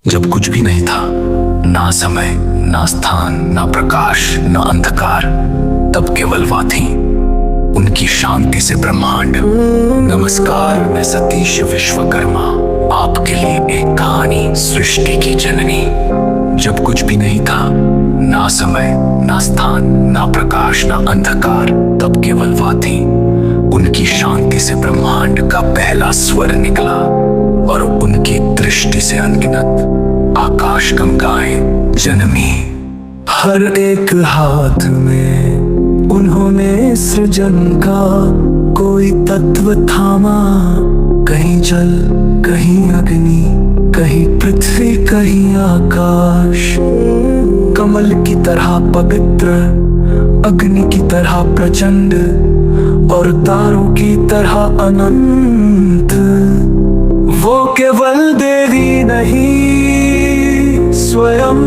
जब कुछ भी नहीं था, ना समय, ना स्थान, ना प्रकाश, ना अंधकार, तब केवल वह थी। उनकी शांति से ब्रह्मांड। नमस्कार, मैं सतीश विश्वकर्मा, आपके लिए एक कहानी, सृष्टि की जननी। जब कुछ भी नहीं था, ना समय, ना स्थान, ना प्रकाश, ना अंधकार, तब केवल वह थी। उनकी शांति से ब्रह्मांड का पहला स्वर निकला और उनकी दृष्टि से अनगिनत आकाश गंगाएं जन्मी। हर एक हाथ में उन्होंने सृजन का कोई तत्व थामा। कहीं जल, कहीं अग्नि, कहीं पृथ्वी, कहीं आकाश। कमल की तरह पवित्र, अग्नि की तरह प्रचंड और तारों की तरह अनंत। वो केवल देवी नहीं, स्वयं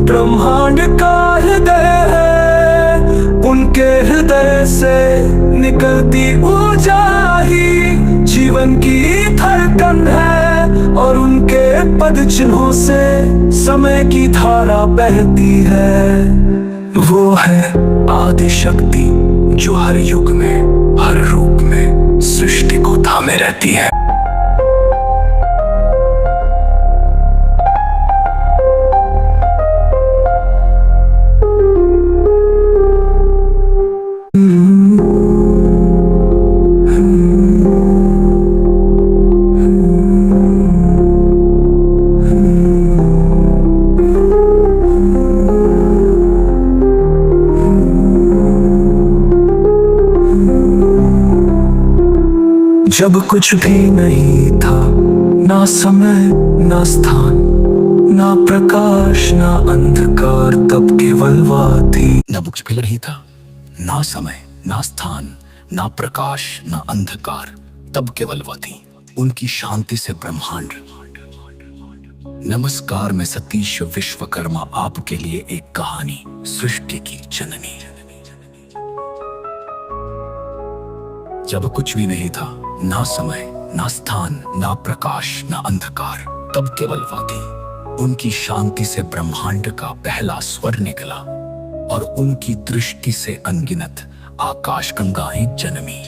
ब्रह्मांड का हृदय है। उनके हृदय से निकलती ऊर्जा ही जीवन की धड़कन है और उनके पद चिन्हों से समय की धारा बहती है। वो है आदि शक्ति जो हर युग में, हर रूप में सृष्टि को थामे रहती है। जब कुछ भी नहीं था, ना समय, ना स्थान, ना प्रकाश, ना अंधकार, तब केवल वह थी। न कुछ भी नहीं था, ना समय, ना स्थान, ना प्रकाश, ना अंधकार, तब केवल वह थी। उनकी शांति से ब्रह्मांड। नमस्कार, मैं सतीश विश्वकर्मा, आपके लिए एक कहानी, सृष्टि की जननी। जब कुछ भी नहीं था, ना समय, ना स्थान, ना प्रकाश, ना अंधकार, तब केवल वह थी। उनकी शांति से ब्रह्मांड का पहला स्वर निकला और उनकी दृष्टि से अनगिनत आकाश गंगाएं जन्मी।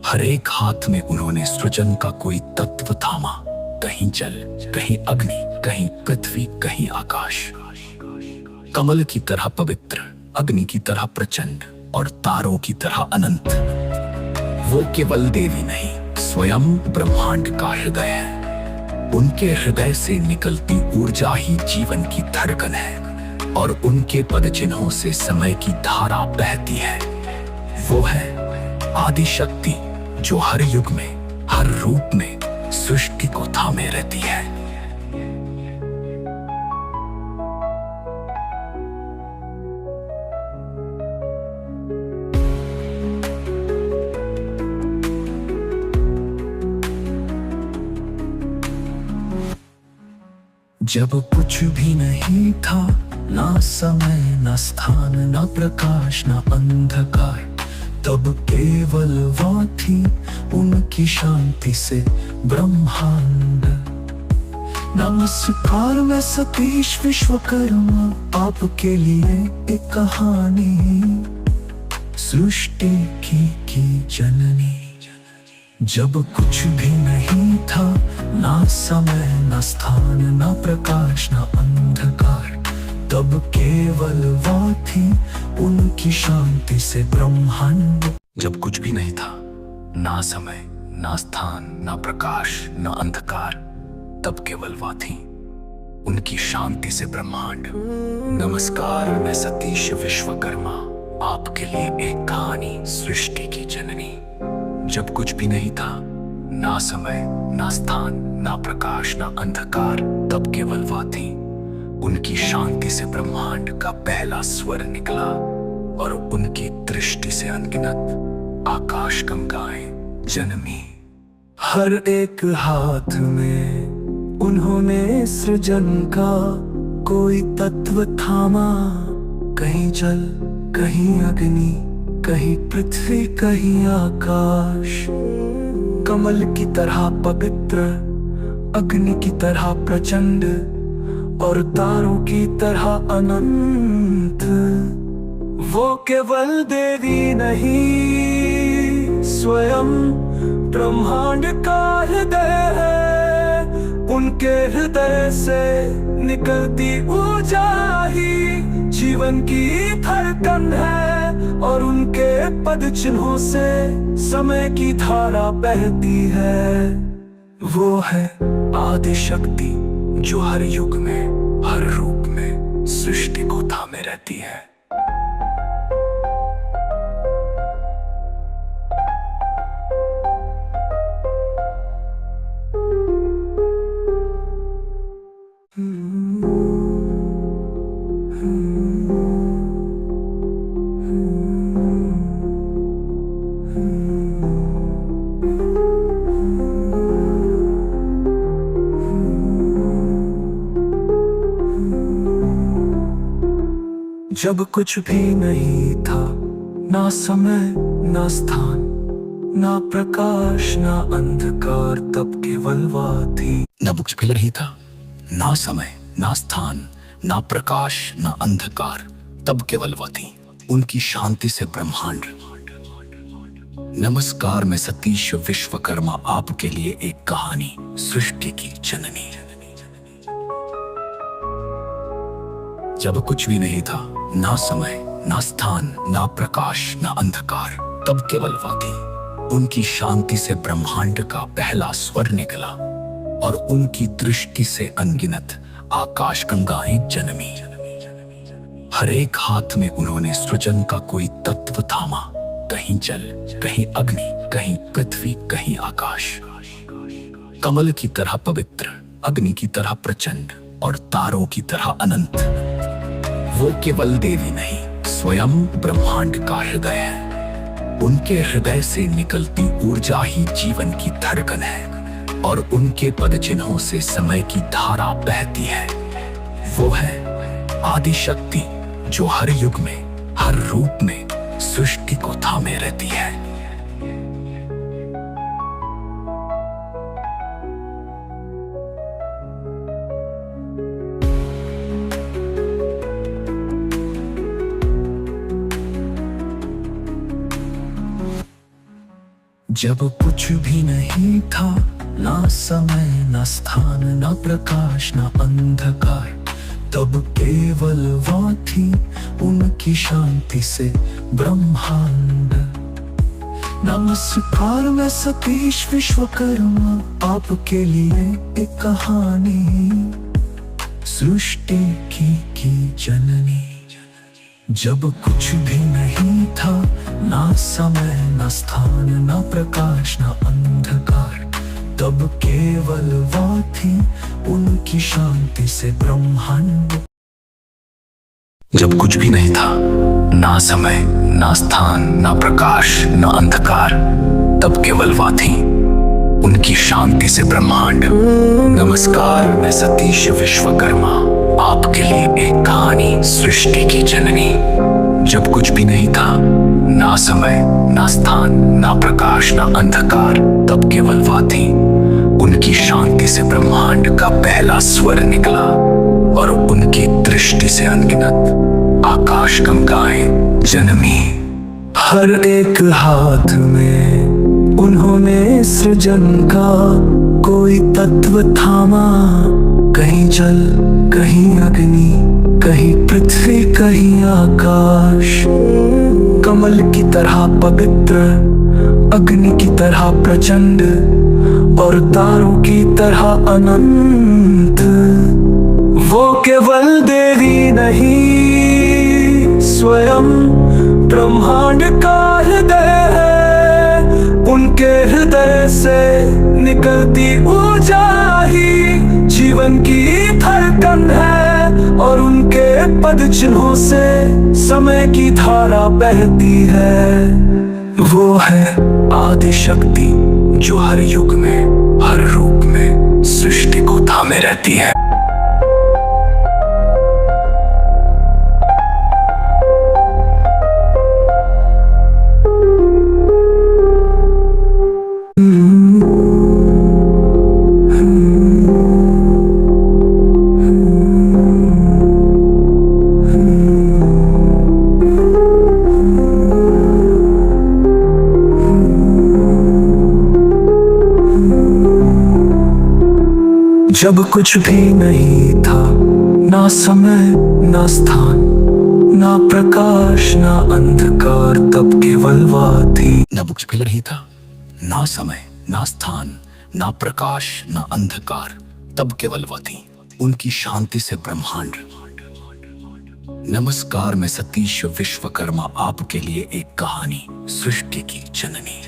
हर एक हाथ में उन्होंने सृजन का कोई तत्व थामा। कहीं जल, कहीं अग्नि, कहीं पृथ्वी, कहीं आकाश। कमल की तरह पवित्र, अग्नि की तरह प्रचंड और तारों की तरह अनंत। वो केवल देवी नहीं, स्वयं ब्रह्मांड का हृदय है। उनके हृदय से निकलती ऊर्जा ही जीवन की धड़कन है और उनके पद चिन्हों से समय की धारा बहती है। वो है आदि शक्ति जो हर युग में, हर रूप में सृष्टि को थामे रहती है। जब कुछ भी नहीं था, ना समय, ना स्थान, ना प्रकाश, ना अंधकार, तब केवल वह थी। उनकी शांति से ब्रह्मांड। नमस्कार, मैं सतीश विश्वकर्मा, आपके लिए एक कहानी, सृष्टि की जननी। जब कुछ भी नहीं था, ना समय, ना स्थान, ना प्रकाश, ना अंधकार, तब केवल वह थी। उनकी शांति से ब्रह्मांड। जब कुछ भी नहीं था, ना समय, ना स्थान, ना प्रकाश, ना अंधकार, तब केवल वह थी। उनकी शांति से ब्रह्मांड। नमस्कार, मैं सतीश विश्वकर्मा, आपके लिए एक कहानी, सृष्टि की जननी। जब कुछ भी नहीं था, ना समय, ना स्थान, ना प्रकाश, ना अंधकार, तब केवल वह थी। उनकी शांति से ब्रह्मांड का पहला स्वर निकला और उनकी दृष्टि से अनगिनत आकाश गंगाएं जन्मी। हर एक हाथ में उन्होंने सृजन का कोई तत्व थामा। कहीं जल, कहीं अग्नि, कहीं पृथ्वी, कहीं आकाश। कमल की तरह पवित्र, अग्नि की तरह प्रचंड और तारों की तरह अनंत। वो केवल देवी नहीं, स्वयं ब्रह्मांड का हृदय है। उनके हृदय से निकलती ऊर्जा ही जीवन की धड़कन है, और उनके पद चिन्हों से समय की धारा बहती है। वो है आदि शक्ति जो हर युग में, हर रूप में सृष्टि को थामे रहती है। जब कुछ भी नहीं था, ना समय ना स्थान, ना प्रकाश ना अंधकार, तब केवल वह थी। न कुछ भी नहीं था, ना समय ना स्थान, ना प्रकाश ना अंधकार, तब केवल वह थी। उनकी शांति से ब्रह्मांड। नमस्कार, मैं सतीश विश्वकर्मा आपके लिए एक कहानी, सृष्टि की जननी। जब कुछ भी नहीं था, ना समय ना स्थान, ना प्रकाश ना अंधकार, तब केवल वह थी। उनकी शांति से ब्रह्मांड का पहला स्वर निकला, और उनकी दृष्टि से अनगिनत आकाश गंगाएं जन्मी। हर एक हाथ में उन्होंने सृजन का कोई तत्व थामा, कहीं जल, कहीं अग्नि, कहीं पृथ्वी, कहीं आकाश। कमल की तरह पवित्र, अग्नि की तरह प्रचंड और तारों की तरह अनंत। वो केवल देवी नहीं, स्वयं ब्रह्मांड का हृदय है। उनके हृदय से निकलती ऊर्जा ही जीवन की धड़कन है, और उनके पद चिन्हों से समय की धारा बहती है। वो है आदि शक्ति जो हर युग में, हर रूप में सृष्टि को थामे रहती है। जब कुछ भी नहीं था, ना समय ना स्थान, ना प्रकाश ना अंधकार, तब केवल वह थी। उनकी शांति से ब्रह्मांड। नमस्कार, मैं सतीश विश्वकर्मा आपके लिए एक कहानी, सृष्टि की जननी। जब कुछ भी नहीं था, ना समय ना स्थान, ना प्रकाश ना अंधकार, तब केवल वह थी। उनकी शांति से ब्रह्मांड। जब कुछ भी नहीं था, ना समय ना स्थान, ना प्रकाश ना अंधकार, तब केवल वह थी। उनकी शांति से ब्रह्मांड। नमस्कार, मैं सतीश विश्वकर्मा आपके लिए एक कहानी, सृष्टि की जननी। जब कुछ भी नहीं था, ना समय ना स्थान, ना प्रकाश ना अंधकार, तब केवल वह थी। उनकी शांति से ब्रह्मांड का पहला स्वर निकला, और उनकी दृष्टि से अनगिनत आकाश गंगाएं जन्मी। हर एक हाथ में उन्होंने सृजन का कोई तत्व थामा, कहीं जल, कहीं अग्नि, कहीं पृथ्वी, कहीं आकाश। कमल की तरह पवित्र, अग्नि की तरह प्रचंड और तारों की तरह अनंत। वो केवल देवी नहीं, स्वयं ब्रह्मांड का हृदय है। उनके हृदय से निकलती ऊर्जा ही जीवन की धड़कन है, और उनके पद चिन्हों से समय की धारा बहती है। वो है आदि शक्ति जो हर युग में, हर रूप में सृष्टि को थामे रहती है। जब कुछ भी नहीं था, ना समय ना स्थान, ना प्रकाश ना अंधकार, तब केवल वह थी। न कुछ भी नहीं था, ना समय ना स्थान, ना प्रकाश ना अंधकार, तब केवल वह थी। उनकी शांति से ब्रह्मांड। नमस्कार, मैं सतीश विश्वकर्मा आपके लिए एक कहानी, सृष्टि की जननी।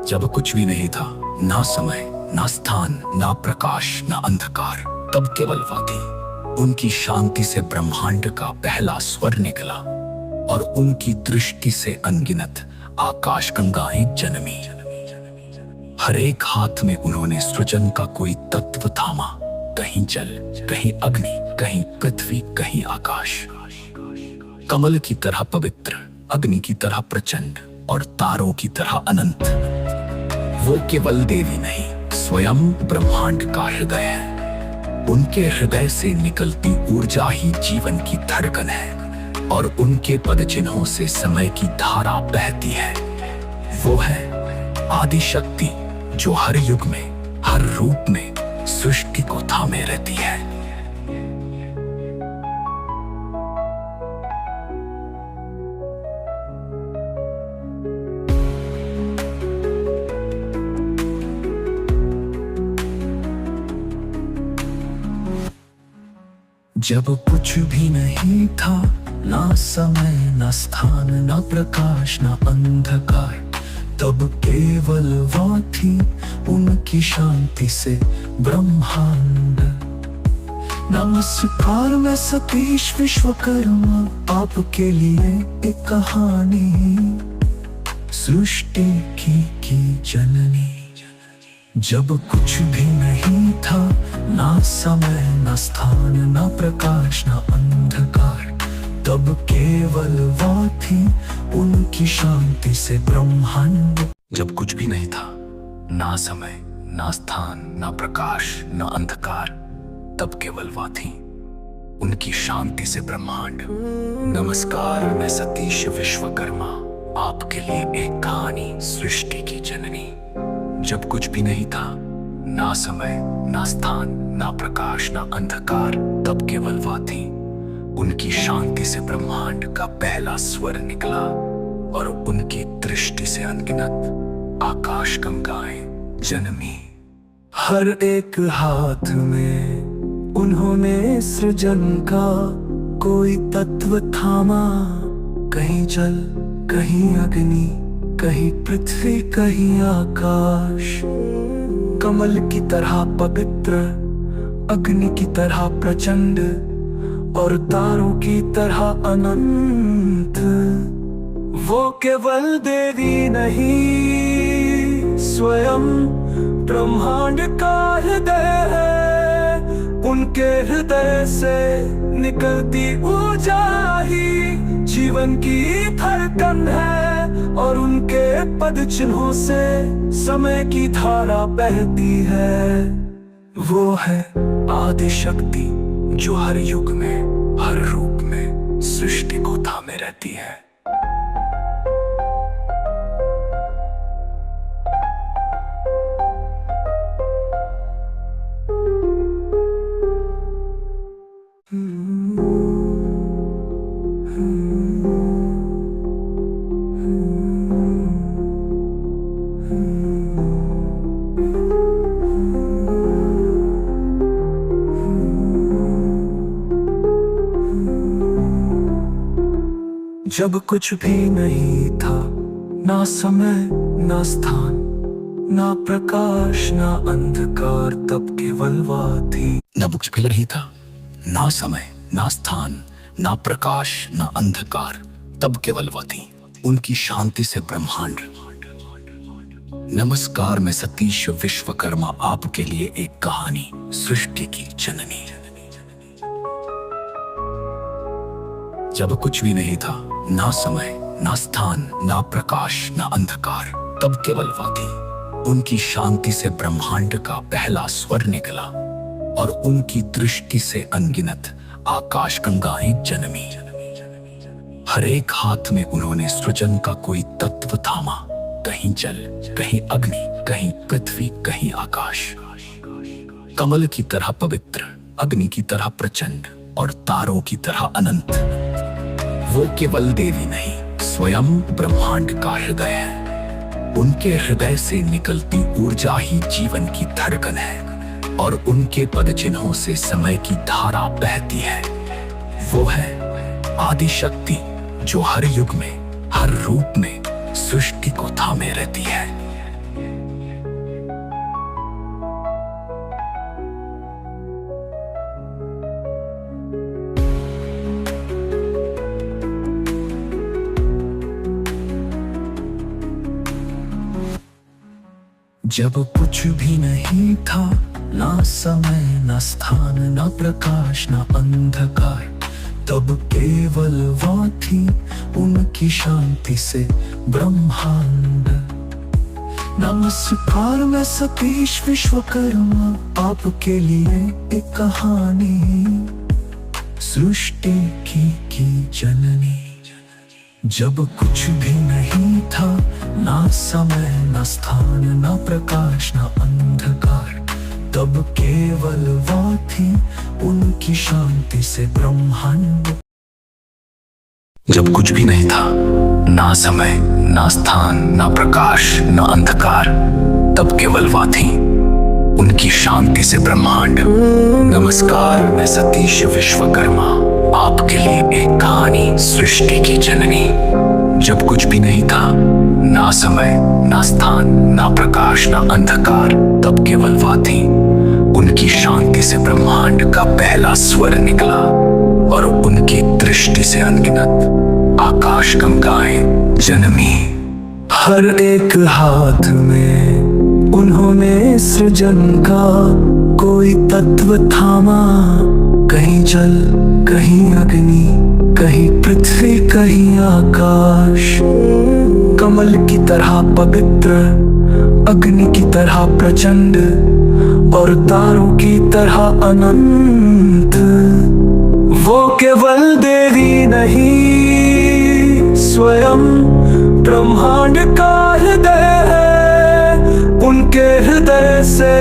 जब कुछ भी नहीं था, ना समय ना स्थान, ना प्रकाश ना अंधकार, तब केवल वह थी। उनकी शांति से ब्रह्मांड का पहला स्वर निकला और उनकी दृष्टि से अनगिनत आकाश गंगाएं जन्मी। हर एक हाथ में उन्होंने सृजन का कोई तत्व थामा, कहीं जल, कहीं अग्नि, कहीं पृथ्वी, कहीं आकाश। कमल की तरह पवित्र, अग्नि की तरह प्रचंड और तारों की तरह अनंत। वो केवल देवी नहीं, स्वयं ब्रह्मांड का हृदय है। उनके हृदय से निकलती ऊर्जा ही जीवन की धड़कन है और उनके पद चिन्हों से समय की धारा बहती है। वो है आदि शक्ति, जो हर युग में, हर रूप में सृष्टि को थामे रहती है। जब कुछ भी नहीं था, ना समय ना स्थान, ना प्रकाश ना अंधकार, तब केवल वह थी। उनकी शांति से ब्रह्मांड। नमस्कार, मैं सतीश विश्वकर्मा आपके लिए एक कहानी, सृष्टि की जननी। जब कुछ भी नहीं था, ना समय ना स्थान, ना प्रकाश ना अंधकार, तब केवल वह थी। उनकी शांति से ब्रह्मांड। जब कुछ भी नहीं था, ना समय ना स्थान, ना प्रकाश ना अंधकार, तब केवल वह थी। उनकी शांति से ब्रह्मांड। नमस्कार, मैं सतीश विश्वकर्मा आपके लिए एक कहानी, सृष्टि की जननी। जब कुछ भी नहीं था, ना समय ना स्थान, ना प्रकाश ना अंधकार, तब केवल वह थी। उनकी शांति से ब्रह्मांड का पहला स्वर निकला और उनकी दृष्टि से अनगिनत आकाश गंगाएं जन्मी। हर एक हाथ में उन्होंने सृजन का कोई तत्व थामा, कहीं जल, कहीं अग्नि, कहीं पृथ्वी, कहीं आकाश। कमल की तरह पवित्र, अग्नि की तरह प्रचंड और तारों की तरह अनंत। वो केवल देवी नहीं, स्वयं ब्रह्मांड का हृदय है। उनके हृदय से निकलती ऊर्जा ही जीवन की धड़कन है और उनके पद चिन्हों से समय की धारा बहती है। वो है आदि शक्ति, जो हर युग में, हर रूप में सृष्टि को थामे रहती है। जब कुछ भी नहीं था, ना समय ना स्थान, ना प्रकाश ना अंधकार, तब केवल वह थी। न कुछ भी नहीं था, ना समय ना स्थान, ना प्रकाश ना अंधकार, तब केवल वह थी। उनकी शांति से ब्रह्मांड। नमस्कार, मैं सतीश विश्वकर्मा आपके लिए एक कहानी, सृष्टि की जननी। जब कुछ भी नहीं था, ना समय ना स्थान, ना प्रकाश ना अंधकार, तब केवल वह थी। उनकी शांति से ब्रह्मांड का पहला स्वर निकला और उनकी दृष्टि से अनगिनत आकाश गंगाएं जन्मी। हर एक हाथ में उन्होंने सृजन का कोई तत्व थामा, कहीं जल, कहीं अग्नि, कहीं पृथ्वी, कहीं आकाश। कमल की तरह पवित्र, अग्नि की तरह प्रचंड और तारों की तरह अनंत। वो केवल देवी नहीं, स्वयं ब्रह्मांड का हृदय है। उनके हृदय से निकलती ऊर्जा ही जीवन की धड़कन है और उनके पद चिन्हों से समय की धारा बहती है। वो है आदि शक्ति, जो हर युग में, हर रूप में सृष्टि को थामे रहती है। जब कुछ भी नहीं था, ना समय, ना स्थान, ना प्रकाश, ना अंधकार, तब केवल वो थी उनकी शांति से ब्रह्मांड। नमस्कार, मैं सतीश विश्वकर्मा, आपके लिए एक कहानी सृष्टि की जननी। जब कुछ भी नहीं था, ना समय, ना स्थान, ना प्रकाश, ना अंधकार, तब केवल वो थी उनकी शांति से ब्रह्मांड। जब कुछ भी नहीं था, ना समय, ना स्थान, ना प्रकाश, ना अंधकार, तब केवल वो थी उनकी शांति से ब्रह्मांड। नमस्कार, मैं सतीश विश्वकर्मा, आपके लिए एक कहानी सृष्टि की जननी। जब कुछ भी नहीं था, ना समय, ना स्थान, ना प्रकाश, ना अंधकार, तब केवल वो थी उनकी शांति से ब्रह्मांड का पहला स्वर निकला और उनकी दृष्टि से अनगिनत आकाश गंगाएं जन्मी। हर एक हाथ में उन्होंने सृजन का कोई तत्व थामा, कहीं जल, कहीं अग्नि, कहीं पृथ्वी, कहीं आकाश। कमल की तरह पवित्र, अग्नि की तरह प्रचंड और तारों की तरह अनंत। वो केवल देवी नहीं, स्वयं ब्रह्मांड का हृदय है। उनके हृदय से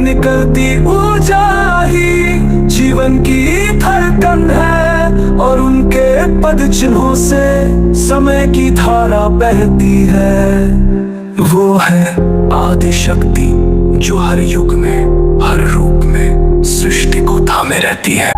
निकलती ऊर्जा ही जीवन की धड़कन है और उनके पद चिन्हों से समय की धारा बहती है। वो है आदि शक्ति, जो हर युग में, हर रूप में सृष्टि को थामे रहती है।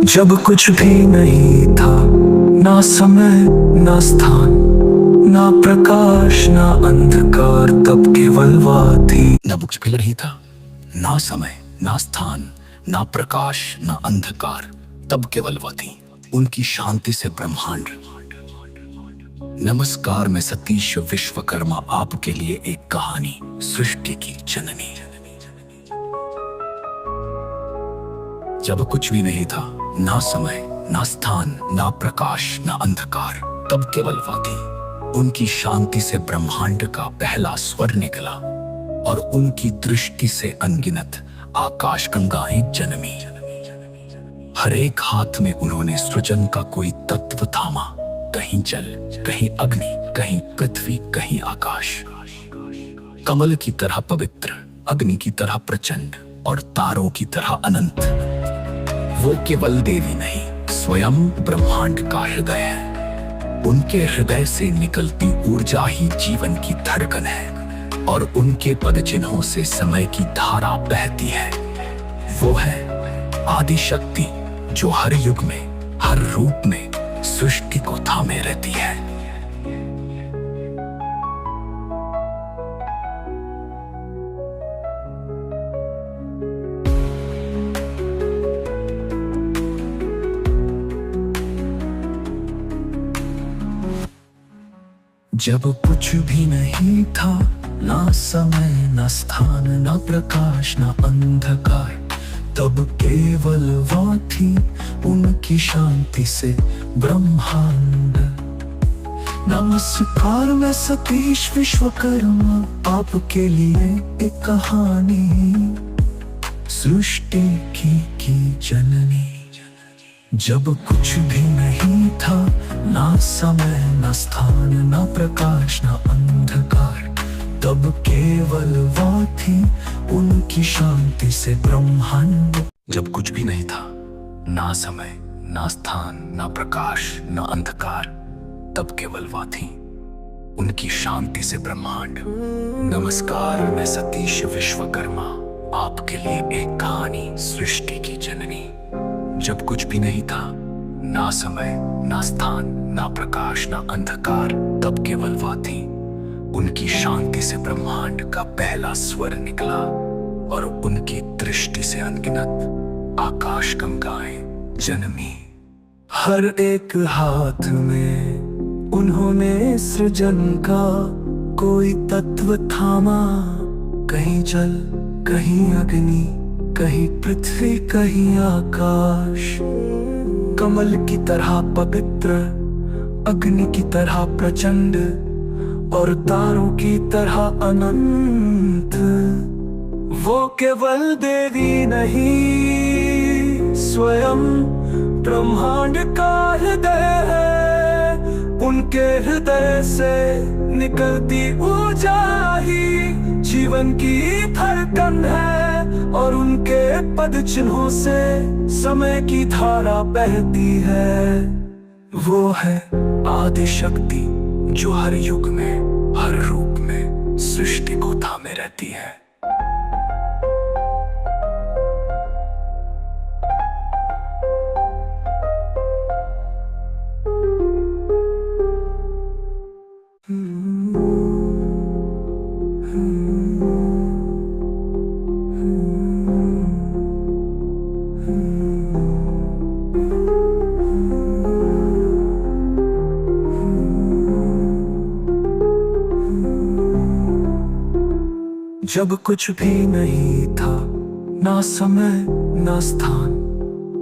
जब कुछ भी नहीं था, ना समय, ना स्थान, ना प्रकाश, ना अंधकार, तब केवल वो थी। न कुछ भी नहीं था, ना समय, ना स्थान, ना प्रकाश, ना अंधकार, तब केवल वो थी उनकी शांति से ब्रह्मांड। नमस्कार, मैं सतीश विश्वकर्मा, आपके लिए एक कहानी सृष्टि की जननी। जब कुछ भी नहीं था, ना समय, ना स्थान, ना प्रकाश, ना अंधकार, तब केवल वो थी उनकी शांति से ब्रह्मांड का पहला स्वर निकला और उनकी दृष्टि से अनगिनत आकाश गंगाएं जन्मी। हर एक हाथ में उन्होंने सृजन का कोई तत्व थामा, कहीं जल, कहीं अग्नि, कहीं पृथ्वी, कहीं आकाश। कमल की तरह पवित्र, अग्नि की तरह प्रचंड और तारों की तरह अनंत। वो केवल देवी नहीं, स्वयं ब्रह्मांड का हृदय है। उनके हृदय से निकलती ऊर्जा ही जीवन की धड़कन है और उनके पद चिन्हों से समय की धारा बहती है। वो है आदि शक्ति, जो हर युग में, हर रूप में सृष्टि को थामे रहती है। जब कुछ भी नहीं था, ना समय ना स्थान ना प्रकाश ना अंधकार, तब केवल वो थी उनकी शांति से ब्रह्मांड। नमस्कार, मैं सतीश विश्वकर्मा आपके लिए एक कहानी सृष्टि की जननी। जब कुछ भी नहीं था, ना समय ना स्थान ना प्रकाश ना अंधकार, तब केवल वो थी उनकी शांति से ब्रह्मांड। जब कुछ भी नहीं था, ना समय ना स्थान ना प्रकाश ना अंधकार, तब केवल वह थी उनकी शांति से ब्रह्मांड। नमस्कार, मैं सतीश विश्वकर्मा आपके लिए एक कहानी सृष्टि की जननी। जब कुछ भी नहीं था, ना समय ना स्थान ना प्रकाश ना अंधकार, तब केवल वह थी उनकी शांति से ब्रह्मांड का पहला स्वर निकला, और उनकी दृष्टि से अनगिनत आकाश गंगाएं जन्मी। हर एक हाथ में उन्होंने सृजन का कोई तत्व थामा, कहीं जल कहीं अग्नि कहीं पृथ्वी कहीं आकाश। कमल की तरह पवित्र, अग्नि की तरह प्रचंड, और तारों की तरह अनंत। वो केवल देवी नहीं, स्वयं ब्रह्मांड का हृदय है। उनके हृदय से निकलती ऊर्जा ही जीवन की धड़कन है, और उनके पद चिन्हों से समय की धारा बहती है। वो है आदि शक्ति जो हर युग में हर रूप में सृष्टि को थामे रहती है। जब कुछ भी नहीं था, ना समय ना स्थान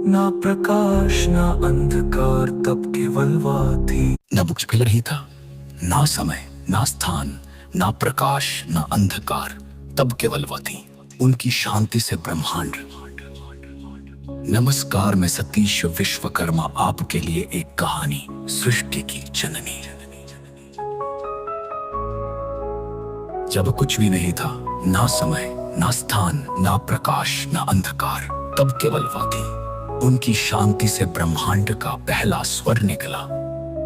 ना प्रकाश ना अंधकार, तब केवल वह थी। न कुछ भी नहीं था, ना समय ना स्थान ना प्रकाश ना अंधकार, तब केवल वह थी उनकी शांति से ब्रह्मांड। नमस्कार, मैं सतीश विश्वकर्मा आपके लिए एक कहानी सृष्टि की जननी। जब कुछ भी नहीं था, ना समय ना स्थान ना प्रकाश ना अंधकार, तब केवल वह थी उनकी शांति से ब्रह्मांड का पहला स्वर निकला,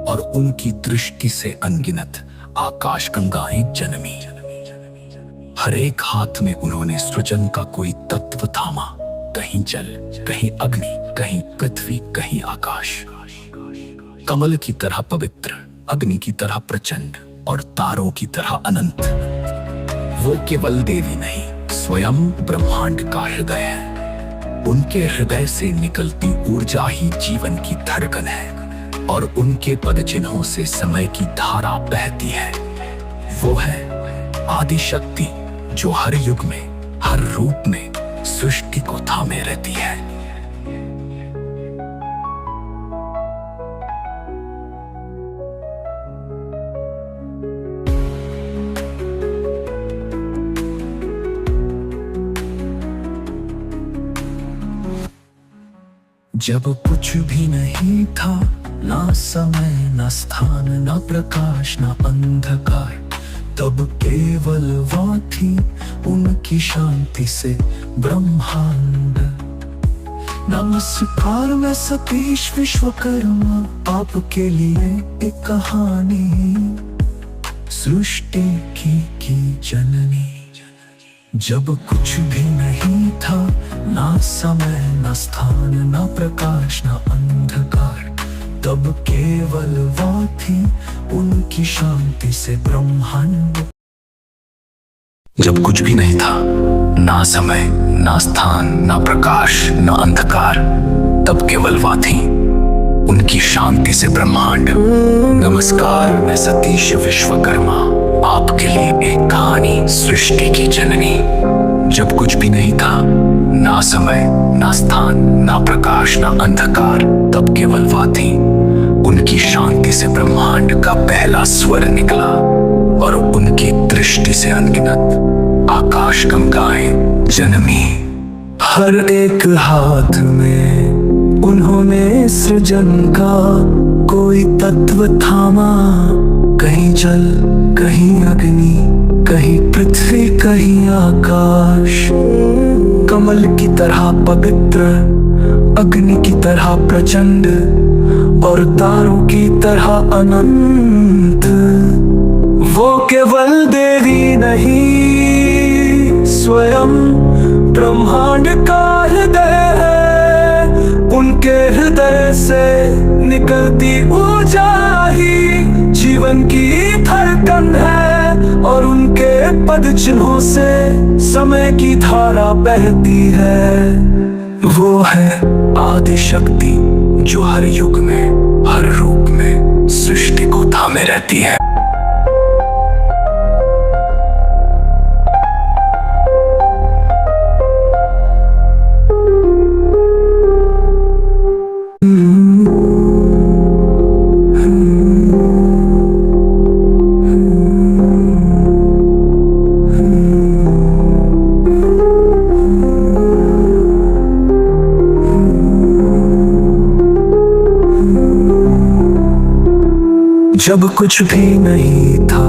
और उनकी दृष्टि से अनगिनत आकाश गंगाएं जन्मी। हर एक हाथ में उन्होंने सृजन का कोई तत्व थामा, कहीं जल कहीं अग्नि कहीं पृथ्वी कहीं आकाश। कमल की तरह पवित्र, अग्नि की तरह प्रचंड, और तारों की तरह अनंत। वो केवल देवी नहीं, स्वयं ब्रह्मांड का हृदय है। उनके हृदय से निकलती ऊर्जा ही जीवन की धड़कन है, और उनके पद चिन्हों से समय की धारा बहती है। वो है आदि शक्ति जो हर युग में हर रूप में सृष्टि को थामे रहती है। जब कुछ भी नहीं था, ना समय ना स्थान ना प्रकाश ना अंधकार, तब केवल वो थी उनकी शांति से ब्रह्मांड। नमस्कार, मैं सतीश विश्वकर्मा आपके लिए एक कहानी सृष्टि की जननी। जब कुछ भी नहीं था, ना समय ना स्थान ना प्रकाश ना अंधकार, तब केवल वो थी उनकी शांति से ब्रह्मांड। जब कुछ भी नहीं था, ना समय ना स्थान ना प्रकाश ना अंधकार, तब केवल वह थी उनकी शांति से ब्रह्मांड। नमस्कार, मैं सतीश विश्वकर्मा आपके लिए एक कहानी, सृष्टि की जननी। जब कुछ भी नहीं था, ना समय, ना स्थान, ना प्रकाश, ना अंधकार, तब केवल वह थी। उनकी शांति से ब्रह्मांड का पहला स्वर निकला और उनकी दृष्टि से अनगिनत आकाश गंगाएं जन्मी। हर एक हाथ में उन्होंने सृजन का कोई तत्व थामा। कहीं जल, कहीं अग्नि, कहीं पृथ्वी, कहीं आकाश। कमल की तरह पवित्र, अग्नि की तरह प्रचंड और तारों की तरह अनंत। वो केवल देवी नहीं, स्वयं ब्रह्मांड का हृदय है। उनके हृदय से निकलती ऊर्जा ही जीवन की धड़कन है और उनके पद चिन्हों से समय की धारा बहती है। वो है आदि शक्ति जो हर युग में, हर रूप में सृष्टि को थामे रहती है। जब कुछ भी नहीं था,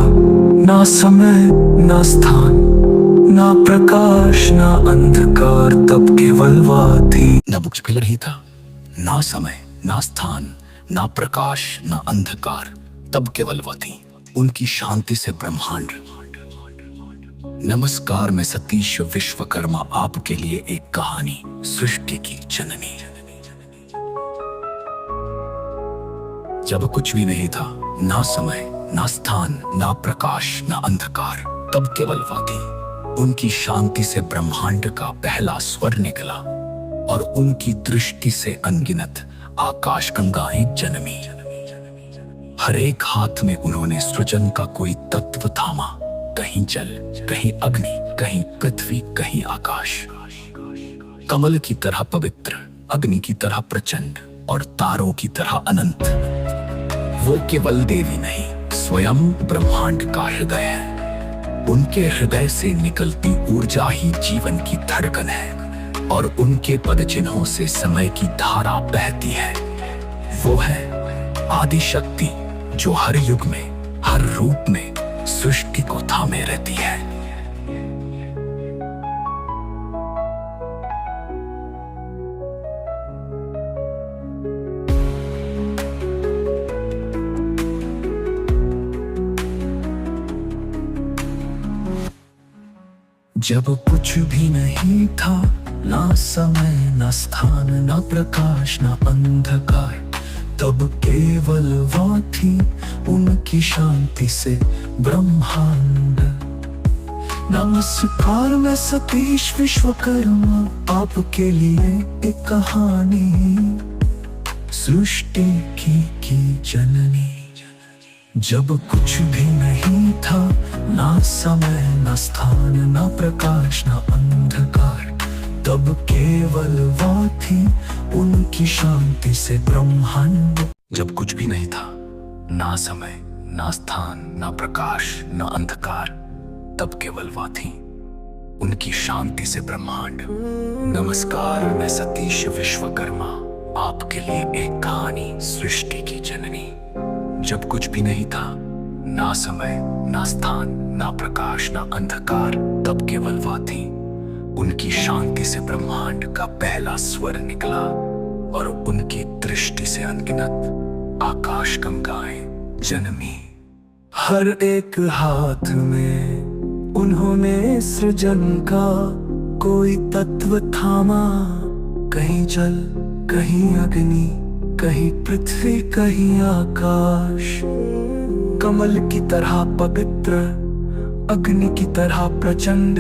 ना समय, ना स्थान, ना प्रकाश, ना अंधकार, तब केवल वह थी। न कुछ भी नहीं था, ना समय, ना स्थान, ना प्रकाश, ना अंधकार, तब केवल वह थी। उनकी शांति से ब्रह्मांड। नमस्कार, मैं सतीश विश्वकर्मा आपके लिए एक कहानी, सृष्टि की जननी। जब कुछ भी नहीं था, ना समय, ना स्थान, ना प्रकाश, ना अंधकार, तब केवल वह थी। उनकी शांति से ब्रह्मांड का पहला स्वर निकला और उनकी दृष्टि से अनगिनत आकाश गंगाएं जन्मी। हर एक हाथ में उन्होंने सृजन का कोई तत्व थामा। कहीं जल, कहीं अग्नि, कहीं पृथ्वी, कहीं आकाश। कमल की तरह पवित्र, अग्नि की तरह प्रचंड और तारों की तरह अनंत। वो केवल देवी नहीं, स्वयं ब्रह्मांड का हृदय है। उनके हृदय से निकलती ऊर्जा ही जीवन की धड़कन है और उनके पद चिन्हों से समय की धारा बहती है। वो है आदि शक्ति जो हर युग में, हर रूप में सृष्टि को थामे रहती है। जब कुछ भी नहीं था, ना समय, ना स्थान, ना प्रकाश, ना अंधकार, तब केवल वह थी। उनकी शांति से ब्रह्मांड। नमस्कार, मैं सतीश विश्वकर्मा आपके लिए एक कहानी, सृष्टि की जननी। जब कुछ भी नहीं था, ना समय, ना स्थान, ना प्रकाश, ना अंधकार, तब केवल वह थी। उनकी शांति से ब्रह्मांड। जब कुछ भी नहीं था, ना समय, ना स्थान, ना प्रकाश, ना अंधकार, तब केवल वह थी। उनकी शांति से ब्रह्मांड। नमस्कार, मैं सतीश विश्वकर्मा आपके लिए एक कहानी, सृष्टि की जननी। जब कुछ भी नहीं था, ना समय, ना स्थान, ना प्रकाश, ना अंधकार, तब केवल वह थी। उनकी शांति से ब्रह्मांड का पहला स्वर निकला और उनकी दृष्टि से अनगिनत आकाश गंगाएं जन्मी। हर एक हाथ में उन्होंने सृजन का कोई तत्व थामा। कहीं जल, कहीं अग्नि, कहीं पृथ्वी, कहीं आकाश। कमल की तरह पवित्र, अग्नि की तरह प्रचंड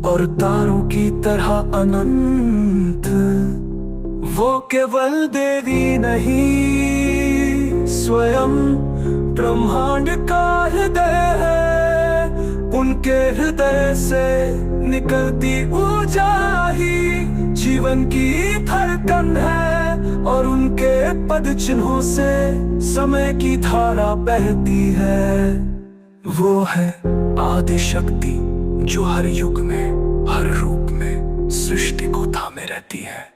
और तारों की तरह अनंत। वो केवल देवी नहीं, स्वयं ब्रह्मांड का हृदय है। उनके हृदय से निकलती ऊर्जा ही जीवन की धड़कन है, और उनके पद चिन्हों से समय की धारा बहती है। वो है आदि शक्ति जो हर युग में हर रूप में सृष्टि को थामे रहती है।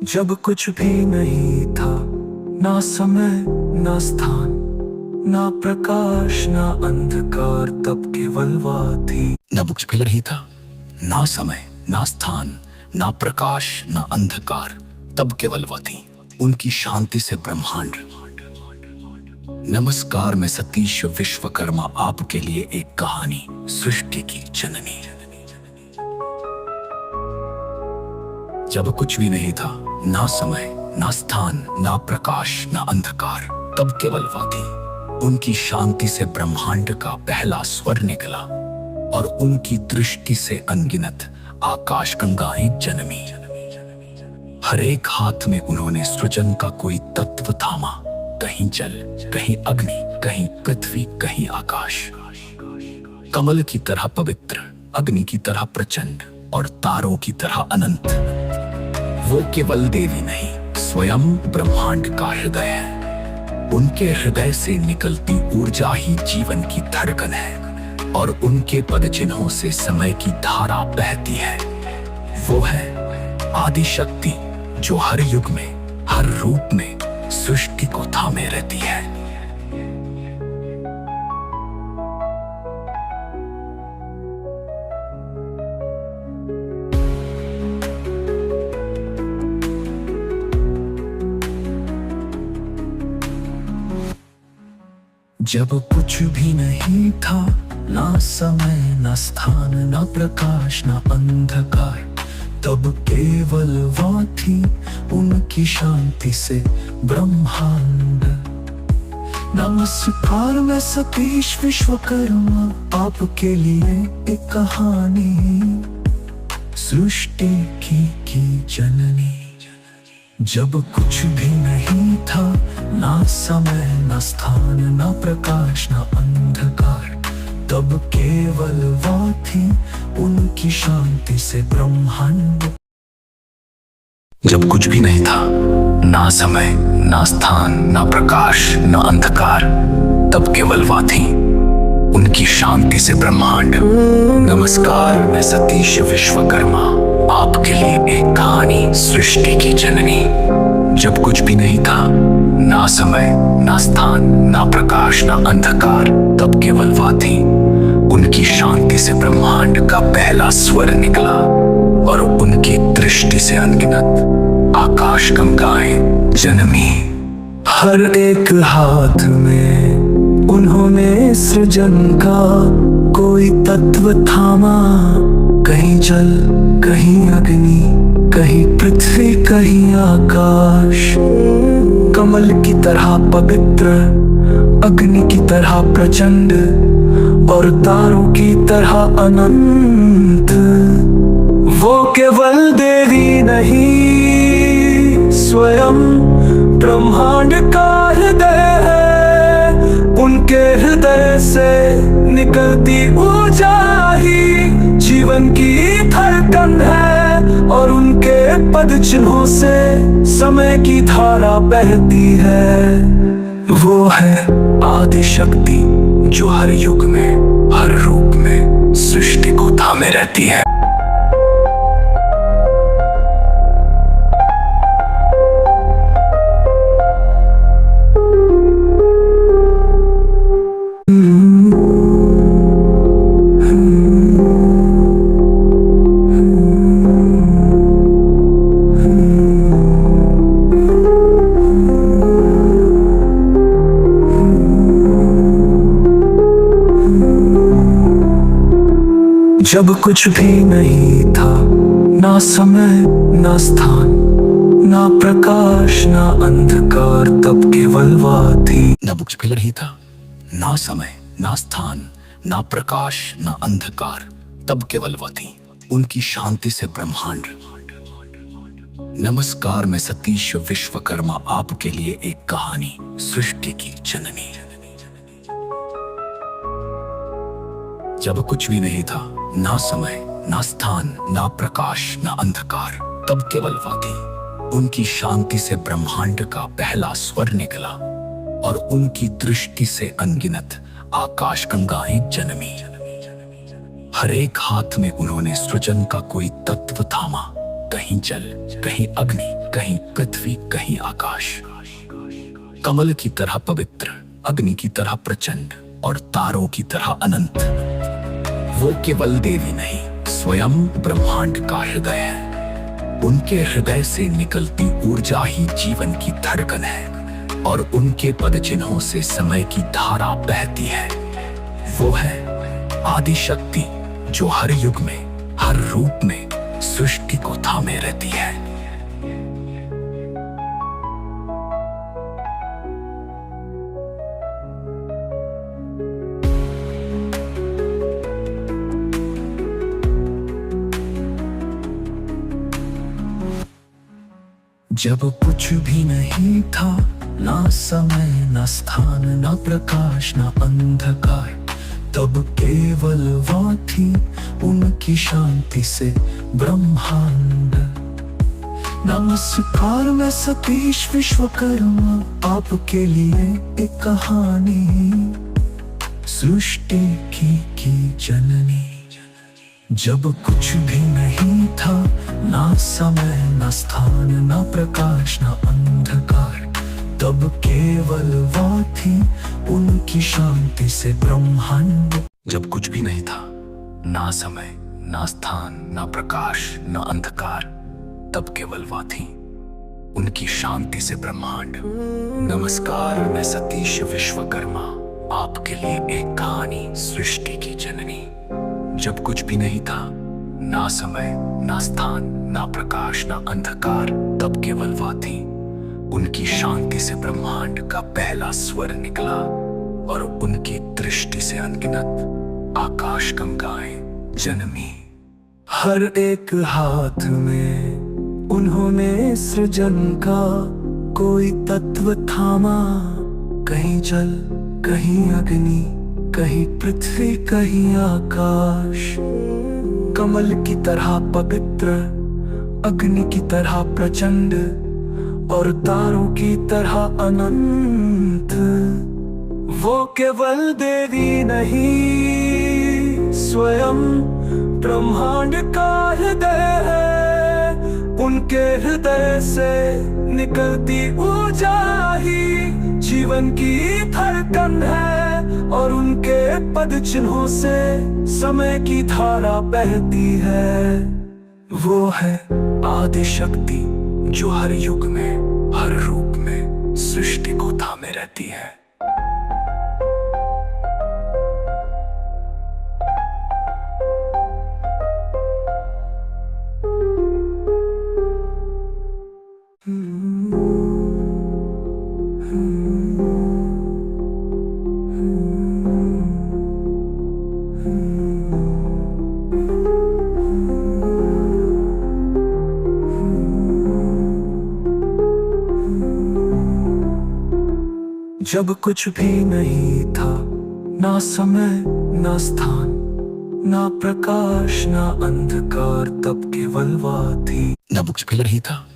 जब कुछ भी नहीं था, ना समय ना स्थान, ना प्रकाश ना अंधकार, तब केवल वह थी। न कुछ भी नहीं था, ना समय ना स्थान, ना प्रकाश ना अंधकार, तब केवल वह थी। उनकी शांति से ब्रह्मांड। नमस्कार, मैं सतीश विश्वकर्मा आपके लिए एक कहानी, सृष्टि की जननी। जब कुछ भी नहीं था, ना समय ना स्थान, ना प्रकाश ना अंधकार, तब केवल वह थी। उनकी शांति से ब्रह्मांड का पहला स्वर निकला, और उनकी दृष्टि से अनगिनत आकाश गंगाएं जन्मी। हर एक हाथ में उन्होंने सृजन का कोई तत्व थामा, कहीं जल, कहीं अग्नि, कहीं पृथ्वी, कहीं आकाश। कमल की तरह पवित्र, अग्नि की तरह प्रचंड, और तारों की तरह अनंत। वो केवल देवी नहीं, स्वयं ब्रह्मांड का हृदय है। उनके हृदय से निकलती ऊर्जा ही जीवन की धड़कन है, और उनके पद चिन्हों से समय की धारा बहती है। वो है आदि शक्ति जो हर युग में हर रूप में सृष्टि को थामे रहती है। जब कुछ भी नहीं था, ना समय ना स्थान, ना प्रकाश ना अंधकार, तब केवल वह थी। उनकी शांति से ब्रह्मांड। नमस्कार, मैं सतीश विश्वकर्मा आपके लिए एक कहानी, सृष्टि की जननी। जब कुछ भी नहीं था, ना समय ना स्थान, ना प्रकाश ना अंधकार, तब केवल वह थी। उनकी शांति से ब्रह्मांड। जब कुछ भी नहीं था, ना समय ना स्थान, ना प्रकाश ना अंधकार, तब केवल वह थी। उनकी शांति से ब्रह्मांड। नमस्कार, मैं सतीश विश्वकर्मा आपके लिए एक कहानी, सृष्टि की जननी। जब कुछ भी नहीं था, ना समय ना स्थान, ना प्रकाश ना अंधकार, तब केवल वह थी। उनकी शांति से ब्रह्मांड का पहला स्वर निकला, और उनकी दृष्टि से अनगिनत आकाश गंगाएं जन्मी। हर एक हाथ में उन्होंने सृजन का कोई तत्व थामा, कहीं जल, कहीं अग्नि, कहीं पृथ्वी, कहीं आकाश। कमल की तरह पवित्र, अग्नि की तरह प्रचंड, और तारों की तरह अनंत। वो केवल देवी नहीं, स्वयं ब्रह्मांड का हृदय है। उनके हृदय से निकलती ऊर्जा ही जीवन की धड़कन है, और उनके पद चिन्हों से समय की धारा बहती है। वो है आदि शक्ति जो हर युग में हर रूप में सृष्टि को थामे रहती है। जब कुछ भी नहीं था, ना समय ना स्थान, ना प्रकाश ना अंधकार, तब केवल वह थी। न कुछ भी नहीं था, ना समय ना स्थान, ना प्रकाश ना अंधकार, तब केवल वह थी। उनकी शांति से ब्रह्मांड। नमस्कार, मैं सतीश विश्वकर्मा आपके लिए एक कहानी, सृष्टि की जननी। जब कुछ भी नहीं था, ना समय ना स्थान, ना प्रकाश ना अंधकार, तब केवल वह थी। उनकी शांति से ब्रह्मांड का पहला स्वर निकला और उनकी दृष्टि से अनगिनत आकाश गंगाएं जन्मी। हर एक हाथ में उन्होंने सृजन का कोई तत्व थामा, कहीं जल, कहीं अग्नि, कहीं पृथ्वी, कहीं आकाश। कमल की तरह पवित्र, अग्नि की तरह प्रचंड और तारों की तरह अनंत। वो केवल देवी नहीं, स्वयं ब्रह्मांड का हृदय है। उनके हृदय से निकलती ऊर्जा ही जीवन की धड़कन है और उनके पद चिन्हों से समय की धारा बहती है। वो है आदि शक्ति, जो हर युग में, हर रूप में सृष्टि को थामे रहती है। जब कुछ भी नहीं था, ना समय ना स्थान, ना प्रकाश ना अंधकार, तब केवल वह थी। उनकी शांति से ब्रह्मांड। नमस्कार, मैं सतीश विश्वकर्मा आपके लिए एक कहानी, सृष्टि की जननी। जब कुछ भी नहीं था, ना समय ना स्थान, ना प्रकाश ना अंधकार, तब केवल वह थी। उनकी शांति से ब्रह्मांड। जब कुछ भी नहीं था, ना समय ना स्थान, ना प्रकाश ना अंधकार, तब केवल वह थी। उनकी शांति से ब्रह्मांड। नमस्कार, मैं सतीश विश्वकर्मा आपके लिए एक कहानी, सृष्टि की जननी। जब कुछ भी नहीं था, ना समय ना स्थान, ना प्रकाश ना अंधकार, तब केवल वह थी। उनकी शांति से ब्रह्मांड का पहला स्वर निकला और उनकी दृष्टि से अनगिनत आकाश गंगाएं जन्मी। हर एक हाथ में उन्होंने सृजन का कोई तत्व थामा, कहीं जल, कहीं अग्नि, कहीं पृथ्वी, कहीं आकाश। कमल की तरह पवित्र, अग्नि की तरह प्रचंड और तारों की तरह अनंत। वो केवल देवी नहीं, स्वयं ब्रह्मांड का हृदय है। उनके हृदय से निकलती ऊर्जा ही जीवन की धड़कन है और उनके पद चिन्हों से समय की धारा बहती है। वो है आदि शक्ति, जो हर युग में, हर रूप में सृष्टि को थामे रहती है। जब कुछ भी नहीं था, ना समय ना स्थान, ना प्रकाश ना अंधकार, तब केवल वह थी। न कुछ भी नहीं था,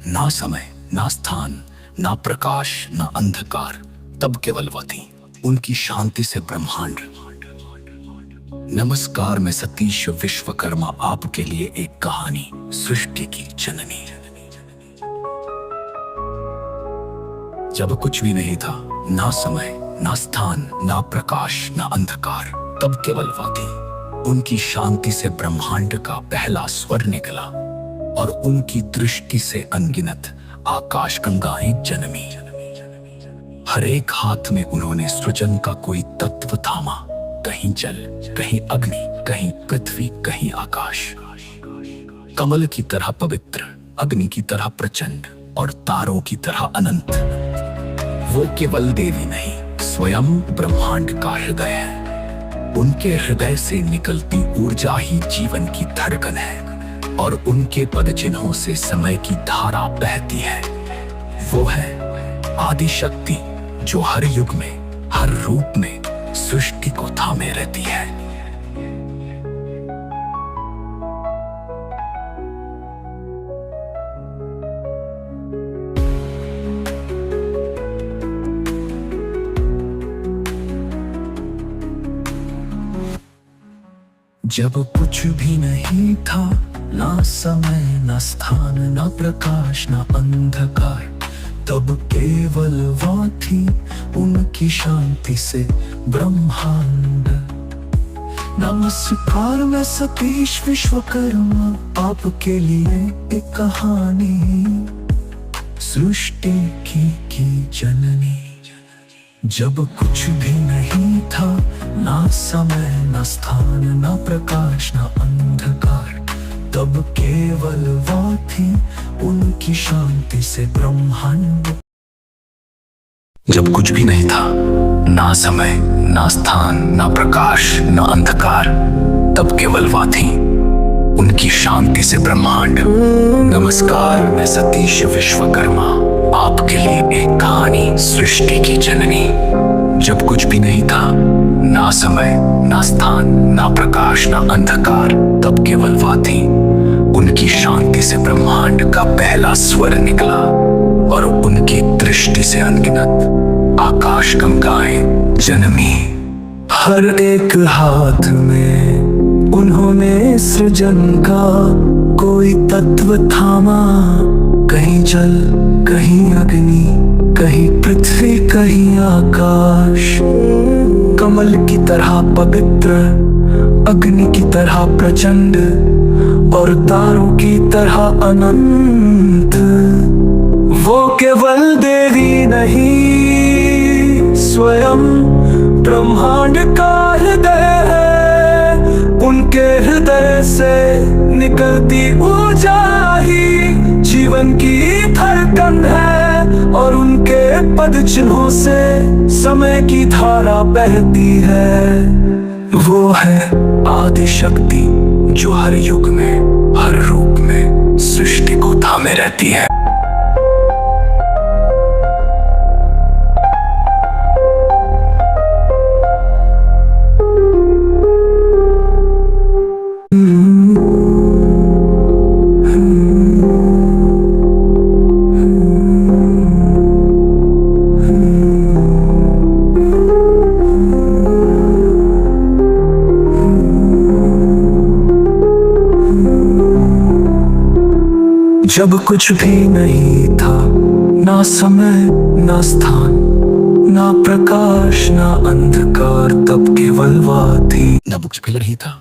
ना समय ना स्थान, ना प्रकाश ना अंधकार, तब केवल वह थी। उनकी शांति से ब्रह्मांड। नमस्कार, मैं सतीश विश्वकर्मा आपके लिए एक कहानी, सृष्टि की जननी। जब कुछ भी नहीं था, ना समय ना स्थान, ना प्रकाश ना अंधकार, तब केवल वह थी। उनकी शांति से ब्रह्मांड का पहला स्वर निकला और उनकी दृष्टि से अनगिनत आकाश गंगाएं जन्मी। हर एक हाथ में उन्होंने सृजन का कोई तत्व थामा, कहीं जल, कहीं अग्नि, कहीं पृथ्वी, कहीं आकाश। कमल की तरह पवित्र, अग्नि की तरह प्रचंड और तारों की तरह अनंत। वो केवल देवी नहीं, स्वयं ब्रह्मांड का हृदय है। उनके हृदय से निकलती ऊर्जा ही जीवन की धड़कन है और उनके पद चिन्हों से समय की धारा बहती है। वो है आदि शक्ति, जो हर युग में, हर रूप में सृष्टि को थामे रहती है। जब कुछ भी नहीं था, ना समय, ना स्थान, ना प्रकाश, ना अंधकार, तब केवल वो थी, उनकी शांति से ब्रह्मांड। नमस्कार, मैं सतीश विश्वकर्मा, आपके लिए एक कहानी, सृष्टि की जननी। जब कुछ भी नहीं था, ना समय, ना स्थान, ना प्रकाश, ना अंधकार, तब केवल वो थी, उनकी शांति से ब्रह्मांड। जब कुछ भी नहीं था, ना समय, ना स्थान, ना प्रकाश, ना अंधकार, तब केवल वो थी, उनकी शांति से ब्रह्मांड। नमस्कार, मैं सतीश विश्वकर्मा, आपके लिए एक कहानी, सृष्टि की जननी। जब कुछ भी नहीं था, ना समय, ना स्थान, ना प्रकाश, ना अंधकार, तब केवल वो थी, उनकी शांति से ब्रह्मांड का पहला स्वर निकला और उनकी दृष्टि से अनगिनत आकाश गंगाएं जन्मी। हर एक हाथ में उन्होंने सृजन का कोई तत्व थामा, कहीं जल, कहीं अग्नि, कहीं पृथ्वी, कहीं आकाश। कमल की तरह पवित्र, अग्नि की तरह प्रचंड और तारों की तरह अनंत। वो केवल देवी नहीं, स्वयं ब्रह्मांड का हृदय है। उनके हृदय से निकलती ऊर्जा ही जीवन की धड़कन है और उनके पद चिन्हों से समय की धारा बहती है। वो है आदि शक्ति, जो हर युग में, हर रूप में सृष्टि को थामे रहती है। जब कुछ भी नहीं था, ना समय, ना स्थान, ना प्रकाश, ना अंधकार, तब केवल वो थी। न कुछ भी नहीं था,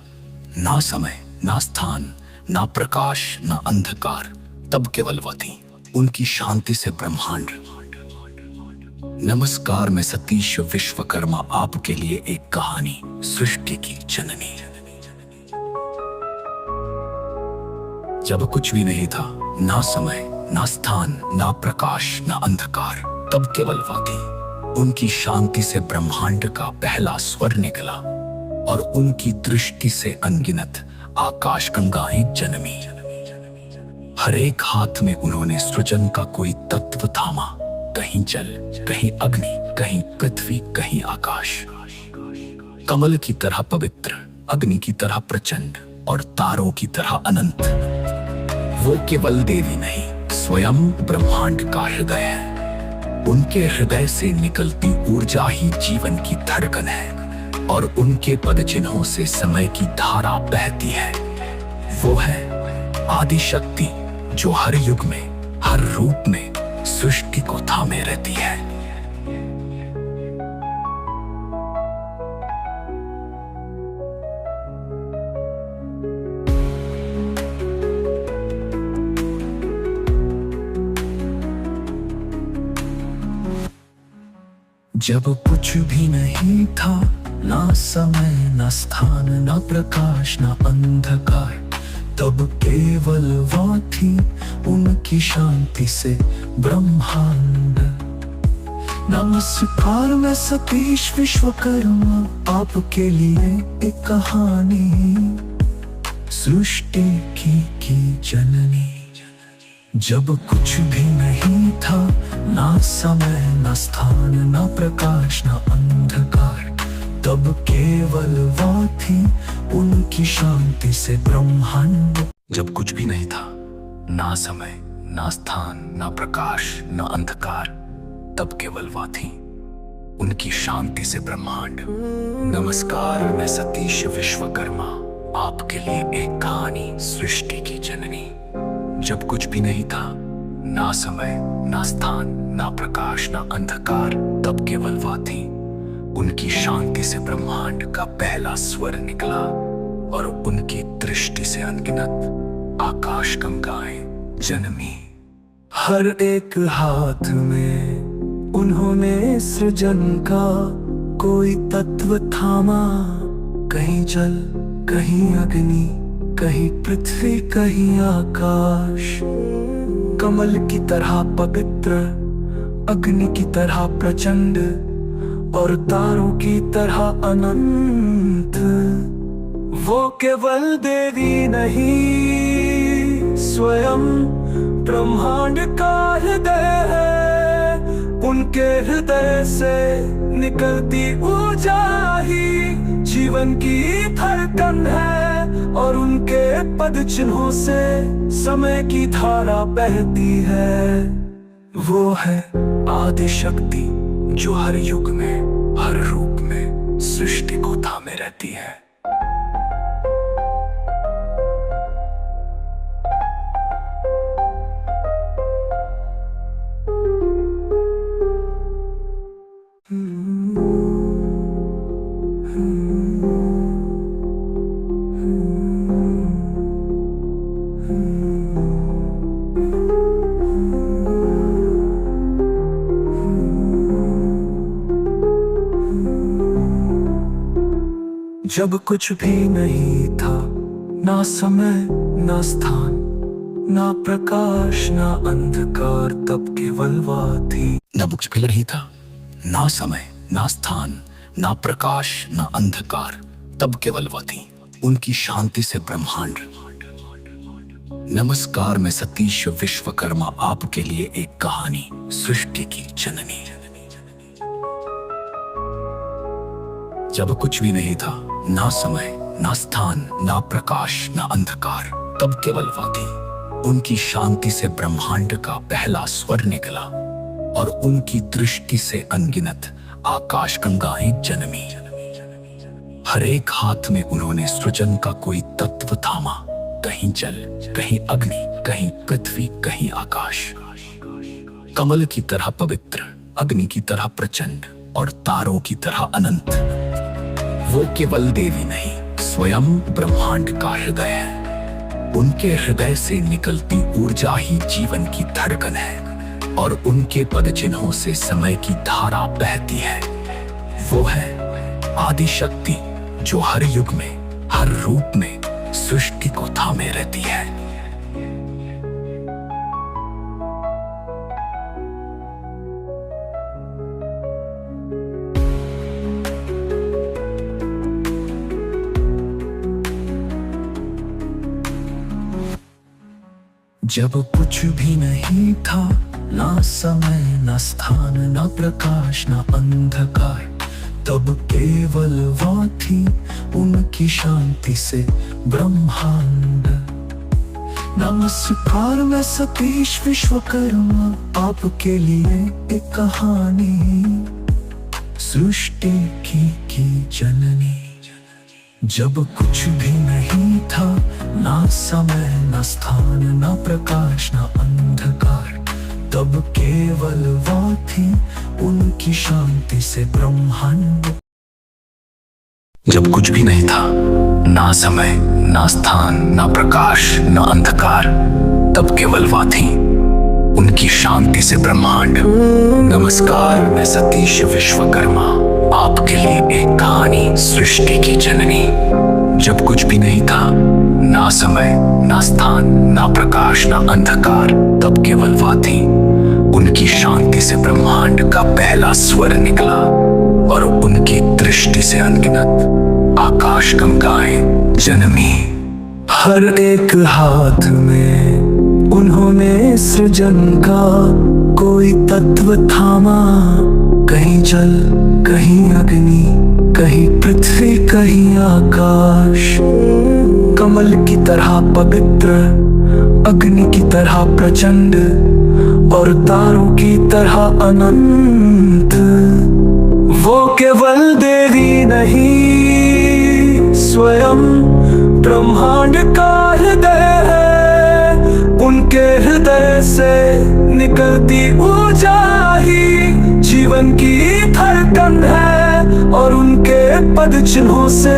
ना समय, ना स्थान, ना प्रकाश, ना अंधकार, तब केवल वो थी, उनकी शांति से ब्रह्मांड। नमस्कार, मैं सतीश विश्वकर्मा, आपके लिए एक कहानी, सृष्टि की जननी। जब कुछ भी नहीं था, ना समय, ना स्थान, ना प्रकाश, ना अंधकार, तब केवल वो थी, उनकी शांति से ब्रह्मांड का पहला स्वर निकला और उनकी दृष्टि से अनगिनत आकाश गंगाएं जन्मी। हर एक हाथ में उन्होंने सृजन का कोई तत्व थामा, कहीं जल, कहीं अग्नि, कहीं पृथ्वी, कहीं आकाश। कमल की तरह पवित्र, अग्नि की तरह प्रचंड और तारों की तरह अनंत। वो केवल देवी नहीं, स्वयं ब्रह्मांड का हृदय है। उनके हृदय से निकलती ऊर्जा ही जीवन की धड़कन है और उनके पद चिन्हों से समय की धारा बहती है। वो है आदि शक्ति, जो हर युग में, हर रूप में सृष्टि को थामे रहती है। जब कुछ भी नहीं था, ना समय ना स्थान ना प्रकाश ना अंधकार, तब केवल वो थी, उनकी शांति से ब्रह्मांड। नमस्कार, मैं सतीश विश्वकर्मा, आपके लिए एक कहानी, सृष्टि की जननी। जब कुछ भी नहीं था, ना समय ना स्थान ना प्रकाश ना अंधकार, तब केवल वो थी, उनकी शांति से ब्रह्मांड। जब कुछ भी नहीं था, ना समय ना स्थान ना प्रकाश ना अंधकार, तब केवल वह थी, उनकी शांति से ब्रह्मांड। नमस्कार, मैं सतीश विश्वकर्मा, आपके लिए एक कहानी, सृष्टि की जननी। जब कुछ भी नहीं था, ना समय ना स्थान ना प्रकाश ना अंधकार, तब केवल वह थी, उनकी शांति से ब्रह्मांड का पहला स्वर निकला, और उनकी दृष्टि से अनगिनत आकाश गंगाएं जन्मी। हर एक हाथ में उन्होंने सृजन का कोई तत्व थामा, कहीं जल कहीं अग्नि, कहीं पृथ्वी कहीं आकाश। कमल की तरह पवित्र, अग्नि की तरह प्रचंड, और तारों की तरह अनंत। वो केवल देवी नहीं, स्वयं ब्रह्मांड का हृदय है। उनके हृदय से निकलती ऊर्जा ही जीवन की धड़कन है, और उनके पद चिन्हों से समय की धारा बहती है। वो है आदि शक्ति, जो हर युग में हर रूप में सृष्टि को थामे रहती है। जब कुछ भी नहीं था, ना समय ना स्थान ना प्रकाश ना अंधकार, तब केवल वह थी। न कुछ भी नहीं था, ना समय ना स्थान ना प्रकाश ना अंधकार, तब केवल वह थी, उनकी शांति से ब्रह्मांड। नमस्कार, मैं सतीश विश्वकर्मा, आपके लिए एक कहानी, सृष्टि की जननी। जब कुछ भी नहीं था, ना समय ना स्थान ना प्रकाश ना अंधकार, तब केवल वह थी, उनकी शांति से ब्रह्मांड का पहला स्वर निकला, और उनकी दृष्टि से अनगिनत आकाश गंगाएं जन्मी। हर एक हाथ में उन्होंने सृजन का कोई तत्व थामा, कहीं जल कहीं अग्नि कहीं पृथ्वी कहीं आकाश। कमल की तरह पवित्र, अग्नि की तरह प्रचंड, और तारों की तरह अनंत। वो केवल देवी नहीं, स्वयं ब्रह्मांड का हृदय है। उनके हृदय से निकलती ऊर्जा ही जीवन की धड़कन है, और उनके पद चिन्हों से समय की धारा बहती है। वो है आदि शक्ति, जो हर युग में हर रूप में सृष्टि को थामे रहती है। जब कुछ भी नहीं था, ना समय ना स्थान ना प्रकाश ना अंधकार, तब केवल वो थी, उनकी शांति से ब्रह्मांड। नमस्कार, मैं सतीश विश्वकर्मा, आपके लिए एक कहानी, सृष्टि की जननी। जब कुछ भी नहीं था, ना समय ना स्थान ना प्रकाश ना अंधकार, तब केवल वो थी, उनकी शांति से ब्रह्मांड। जब कुछ भी नहीं था, ना समय ना स्थान ना प्रकाश ना अंधकार, तब केवल वह थी, उनकी शांति से ब्रह्मांड। नमस्कार, मैं सतीश विश्वकर्मा, आपके लिए एक कहानी, सृष्टि की जननी। जब कुछ भी नहीं था, ना समय, ना स्थान, ना प्रकाश, ना अंधकार, तब केवल वह थी। उनकी शांति से ब्रह्मांड का पहला स्वर निकला और उनकी दृष्टि से अनगिनत आकाश गंगाएं जन्मी। हर एक हाथ में उन्होंने सृजन का कोई तत्व थामा। कहीं जल, कहीं अग्नि, कहीं पृथ्वी, कहीं आकाश। कमल की तरह पवित्र, अग्नि की तरह प्रचंड और तारों की तरह अनंत। वो केवल देवी नहीं, स्वयं ब्रह्मांड का हृदय है। उनके हृदय से निकलती ऊर्जा ही जीवन की धड़कन है और उनके पद चिन्हों से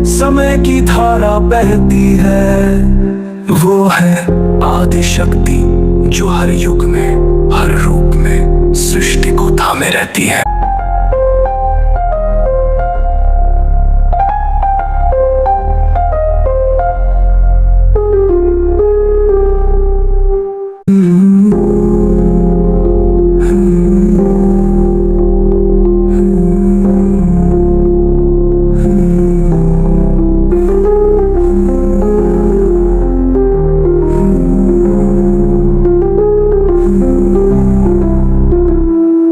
समय की धारा बहती है। वो है आदि शक्ति जो हर युग में, हर रूप में सृष्टि को थामे रहती है।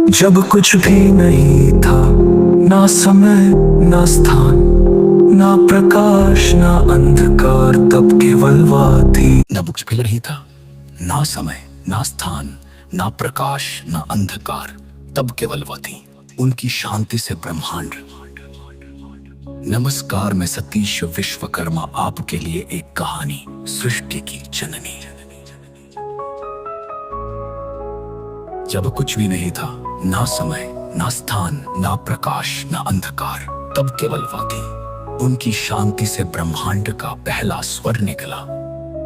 जब कुछ भी नहीं था, ना समय, ना स्थान, ना प्रकाश, ना अंधकार, तब केवल वह थी। न कुछ भी नहीं था, ना समय, ना स्थान, ना प्रकाश, ना अंधकार, तब केवल वह थी। उनकी शांति से ब्रह्मांड। नमस्कार, मैं सतीश विश्वकर्मा आपके लिए एक कहानी, सृष्टि की जननी। जब कुछ भी नहीं था, ना समय, ना स्थान, ना प्रकाश, ना अंधकार, तब केवल वह थी। उनकी शांति से ब्रह्मांड का पहला स्वर निकला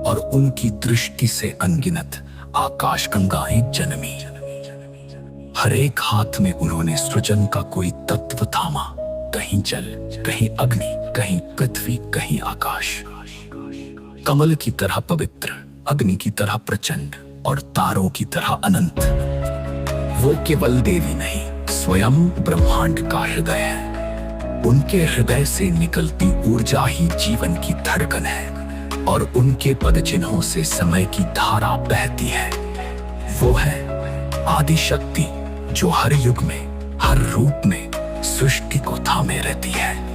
और उनकी दृष्टि से अनगिनत आकाश गंगाएं जन्मी। हर एक हाथ में उन्होंने सृजन का कोई तत्व थामा। कहीं जल, कहीं अग्नि, कहीं पृथ्वी, कहीं आकाश। कमल की तरह पवित्र, अग्नि की तरह प्रचंड और तारों की तरह अनंत। वो केवल देवी नहीं, स्वयं ब्रह्मांड का हृदय है। उनके हृदय से निकलती ऊर्जा ही जीवन की धड़कन है और उनके पद चिन्हों से समय की धारा बहती है। वो है आदि शक्ति जो हर युग में, हर रूप में सृष्टि को थामे रहती है।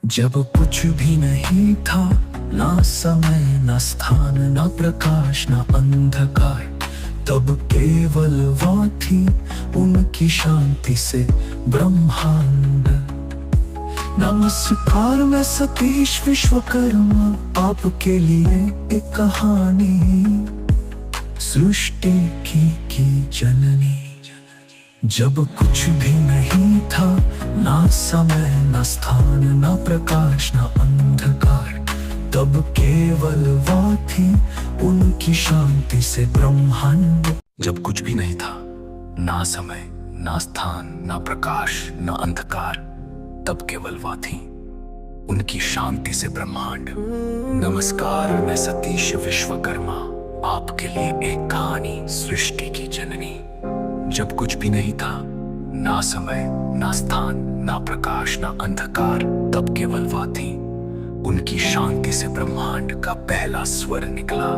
जब कुछ भी नहीं था, ना समय, ना स्थान, ना प्रकाश, ना अंधकार, तब केवल वह थी। उनकी शांति से ब्रह्मांड। नमस्कार, मैं सतीश विश्वकर्मा आपके लिए एक कहानी, सृष्टि की जननी। जब कुछ भी नहीं था, ना समय, ना स्थान, ना प्रकाश, ना अंधकार, तब केवल वह थी। उनकी शांति से ब्रह्मांड। जब कुछ भी नहीं था, ना समय, ना स्थान, ना प्रकाश, ना अंधकार, तब केवल वह थी। उनकी शांति से ब्रह्मांड। नमस्कार, मैं सतीश विश्वकर्मा आपके लिए एक कहानी, सृष्टि की जननी। जब कुछ भी नहीं था, ना समय, ना स्थान, ना प्रकाश, ना अंधकार, तब केवल वह थी। उनकी शांति से ब्रह्मांड का पहला स्वर निकला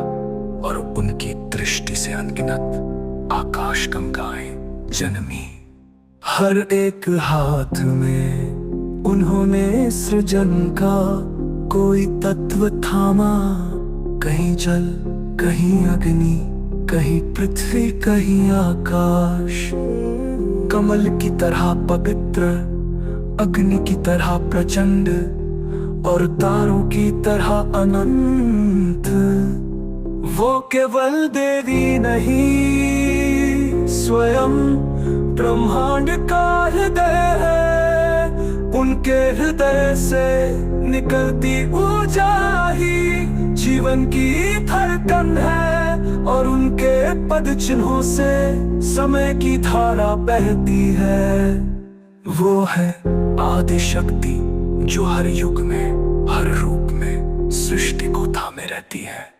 और उनकी दृष्टि से अनगिनत आकाश गंगाएं जन्मी। हर एक हाथ में उन्होंने सृजन का कोई तत्व थामा। कहीं जल, कहीं अग्नि, कहीं पृथ्वी, कहीं आकाश। कमल की तरह पवित्र, अग्नि की तरह प्रचंड और तारों की तरह अनंत। वो केवल देवी नहीं, स्वयं ब्रह्मांड का हृदय है। उनके हृदय से निकलती ऊर्जा ही जीवन की धड़कन है, और उनके पद चिन्हों से समय की धारा बहती है। वो है आदि शक्ति जो हर युग में, हर रूप में सृष्टि को थामे रहती है।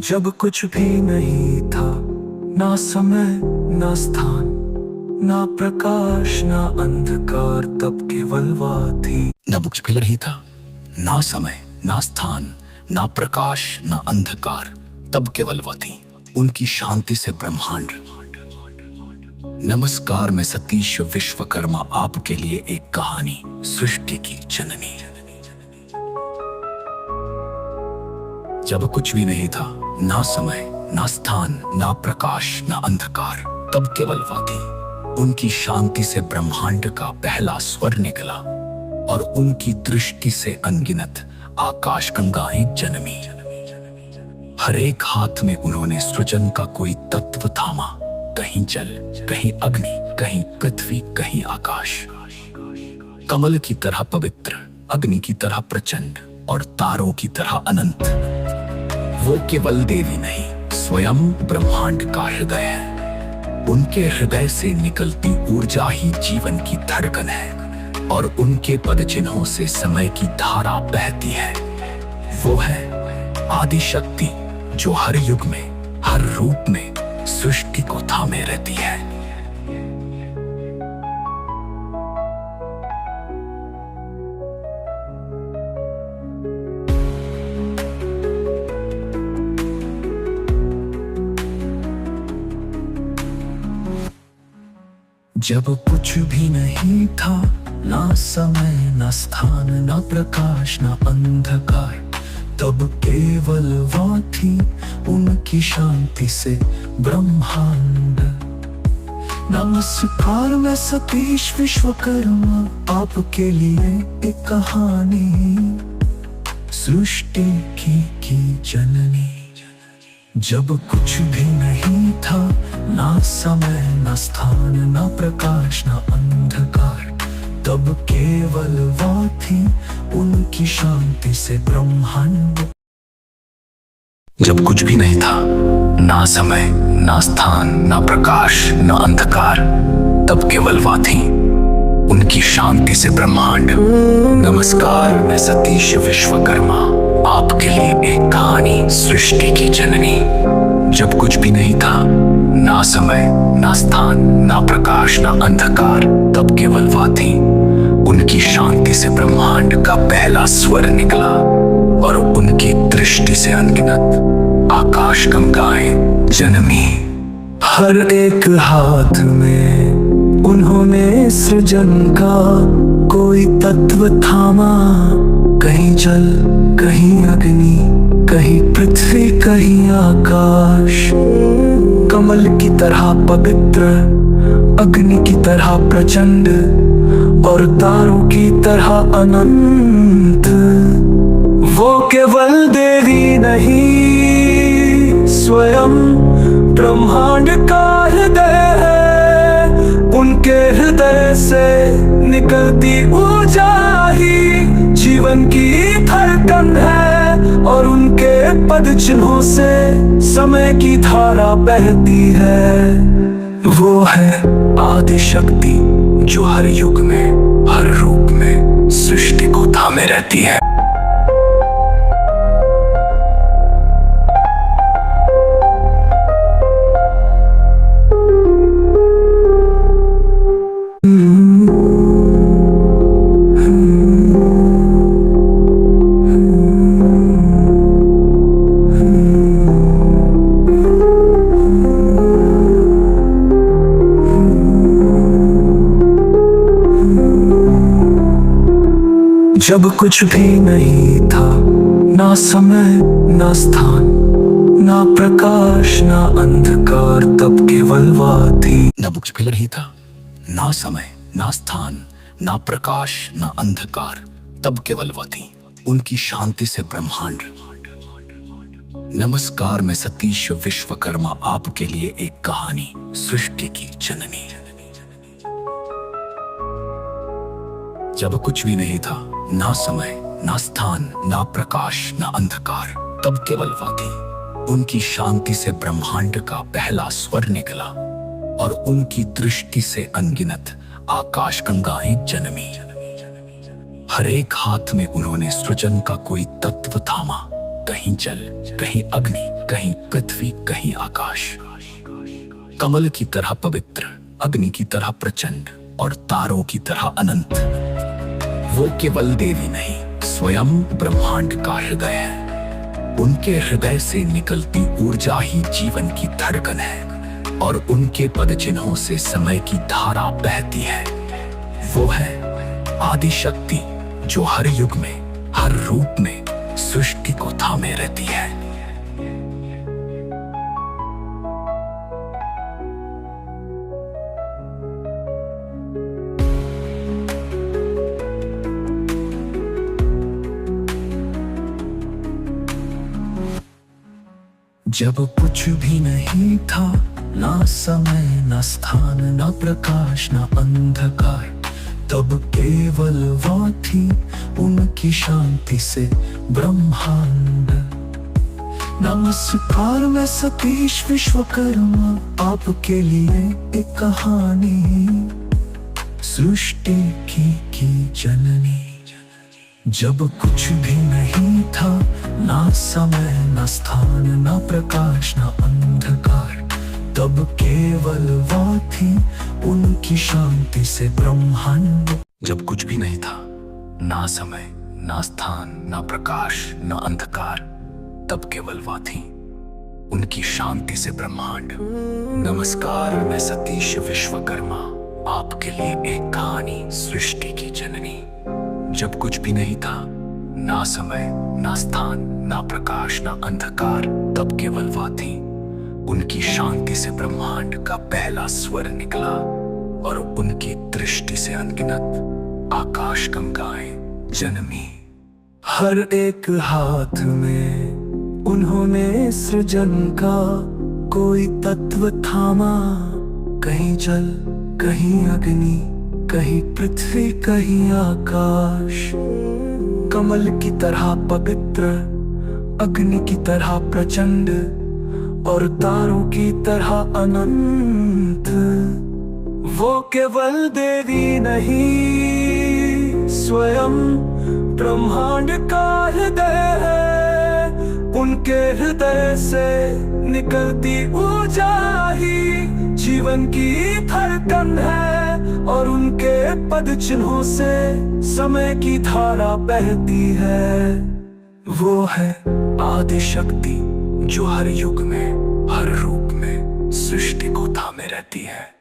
जब कुछ भी नहीं था, ना समय ना स्थान, ना प्रकाश ना अंधकार, तब केवल वह थी। न कुछ भी नहीं था, ना समय ना स्थान, ना प्रकाश ना अंधकार, तब केवल वह थी। उनकी शांति से ब्रह्मांड। नमस्कार, मैं सतीश विश्वकर्मा आपके लिए एक कहानी, सृष्टि की जननी। जब कुछ भी नहीं था, ना समय ना स्थान, ना प्रकाश ना अंधकार, तब केवल वह थी। उनकी शांति से ब्रह्मांड का पहला स्वर निकला, और उनकी दृष्टि से अनगिनत आकाश गंगाएं जन्मी। हर एक हाथ में उन्होंने सृजन का कोई तत्व थामा, कहीं जल, कहीं अग्नि, कहीं पृथ्वी, कहीं आकाश। कमल की तरह पवित्र, अग्नि की तरह प्रचंड, और तारों की तरह अनंत। वो केवल देवी नहीं, स्वयं ब्रह्मांड का हृदय है। उनके हृदय से निकलती ऊर्जा ही जीवन की धड़कन है, और उनके पद चिन्हों से समय की धारा बहती है। वो है आदि शक्ति जो हर युग में, हर रूप में सृष्टि को थामे रहती है। जब कुछ भी नहीं था, ना समय ना स्थान, ना प्रकाश ना अंधकार, तब केवल वह थी। उनकी शांति से ब्रह्मांड। नमस्कार, मैं सतीश विश्वकर्मा आपके लिए एक कहानी, सृष्टि की जननी। जब कुछ भी नहीं था, ना समय ना स्थान, ना प्रकाश ना अंधकार, तब केवल वह थी। उनकी शांति से ब्रह्मांड। जब कुछ भी नहीं था, ना समय ना स्थान, ना प्रकाश ना अंधकार, तब केवल वह थी। उनकी शांति से ब्रह्मांड। नमस्कार, मैं सतीश विश्वकर्मा आपके लिए एक कहानी, सृष्टि की जननी। जब कुछ भी नहीं था, ना समय ना स्थान, ना प्रकाश ना अंधकार, तब केवल वह थी। उनकी शांति से ब्रह्मांड का पहला स्वर निकला, और उनकी दृष्टि से अनगिनत आकाश गंगाएं जन्मी। हर एक हाथ में उन्होंने सृजन का कोई तत्व थामा, कहीं जल, कहीं अग्नि, कहीं पृथ्वी, कहीं आकाश। कमल की तरह पवित्र, अग्नि की तरह प्रचंड, और तारों की तरह अनंत। वो केवल देवी नहीं, स्वयं ब्रह्मांड का हृदय है। उनके हृदय से निकलती ऊर्जा ही जीवन की धड़कन है, और उनके पद चिन्हों से समय की धारा बहती है। वो है आदि शक्ति जो हर युग में, हर रूप में सृष्टि को थामे रहती है। जब कुछ भी नहीं था, ना समय ना स्थान, ना प्रकाश ना अंधकार, तब केवल वह थी। न कुछ भी नहीं था, ना समय ना स्थान, ना प्रकाश ना अंधकार, तब केवल वह थी। उनकी शांति से ब्रह्मांड। नमस्कार, मैं सतीश विश्वकर्मा आपके लिए एक कहानी, सृष्टि की जननी। जब कुछ भी नहीं था, ना समय ना स्थान, ना प्रकाश ना अंधकार, तब केवल वह थी। उनकी शांति से ब्रह्मांड का पहला स्वर निकला और उनकी दृष्टि से अनगिनत आकाश गंगाएं जन्मी। हर एक हाथ में उन्होंने सृजन का कोई तत्व थामा, कहीं जल, कहीं अग्नि, कहीं पृथ्वी, कहीं आकाश। कमल की तरह पवित्र, अग्नि की तरह प्रचंड और तारों की तरह अनंत। वो केवल देवी नहीं, स्वयं ब्रह्मांड का हृदय है। उनके हृदय से निकलती ऊर्जा ही जीवन की धड़कन है और उनके पद चिन्हों से समय की धारा बहती है। वो है आदि शक्ति, जो हर युग में, हर रूप में सृष्टि को थामे रहती है। जब कुछ भी नहीं था, ना समय ना स्थान, ना प्रकाश ना अंधकार, तब केवल वह थी। उनकी शांति से ब्रह्मांड। नमस्कार, मैं सतीश विश्वकर्मा आपके लिए एक कहानी, सृष्टि की जननी। जब कुछ भी नहीं था, ना समय ना स्थान, ना प्रकाश ना अंधकार, तब केवल वह थी। उनकी शांति से ब्रह्मांड। जब कुछ भी नहीं था, ना समय ना स्थान, ना प्रकाश ना अंधकार, तब केवल वह थी। उनकी शांति से ब्रह्मांड। नमस्कार, मैं सतीश विश्वकर्मा आपके लिए एक कहानी, सृष्टि की जननी। जब कुछ भी नहीं था, ना समय ना स्थान, ना प्रकाश ना अंधकार, तब केवल वह थी। उनकी शांति से ब्रह्मांड का पहला स्वर निकला और उनकी दृष्टि से अनगिनत आकाश गंगाएं जन्मी। हर एक हाथ में उन्होंने सृजन का कोई तत्व थामा, कहीं जल, कहीं अग्नि, कहीं पृथ्वी, कहीं आकाश। कमल की तरह पवित्र, अग्नि की तरह प्रचंड और तारों की तरह अनंत। वो केवल देवी नहीं, स्वयं ब्रह्मांड का हृदय है। उनके हृदय से निकलती ऊर्जा ही जीवन की धड़कन है और उनके पद चिन्हों से समय की धारा बहती है। वो है आदि शक्ति, जो हर युग में, हर रूप में सृष्टि को थामे रहती है।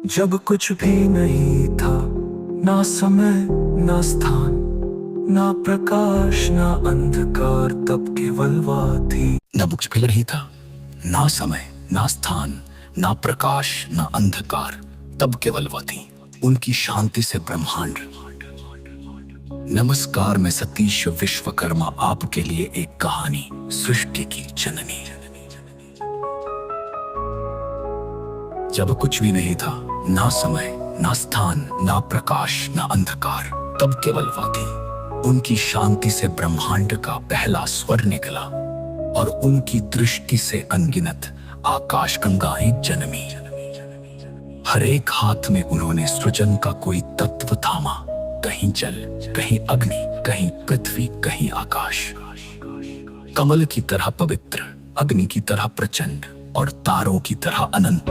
जब कुछ भी नहीं था, ना समय ना स्थान, ना प्रकाश ना अंधकार, तब केवल वह थी। न कुछ भी नहीं था, ना समय ना स्थान, ना प्रकाश ना अंधकार, तब केवल वह थी। उनकी शांति से ब्रह्मांड। नमस्कार, मैं सतीश विश्वकर्मा आपके लिए एक कहानी, सृष्टि की जननी। जब कुछ भी नहीं था, ना समय ना स्थान, ना प्रकाश ना अंधकार, तब केवल वह थी। उनकी शांति से ब्रह्मांड का पहला स्वर निकला और उनकी दृष्टि से अनगिनत आकाश गंगाएं जन्मी। हर एक हाथ में उन्होंने सृजन का कोई तत्व थामा, कहीं जल, कहीं अग्नि, कहीं पृथ्वी, कहीं आकाश। कमल की तरह पवित्र, अग्नि की तरह प्रचंड और तारों की तरह अनंत।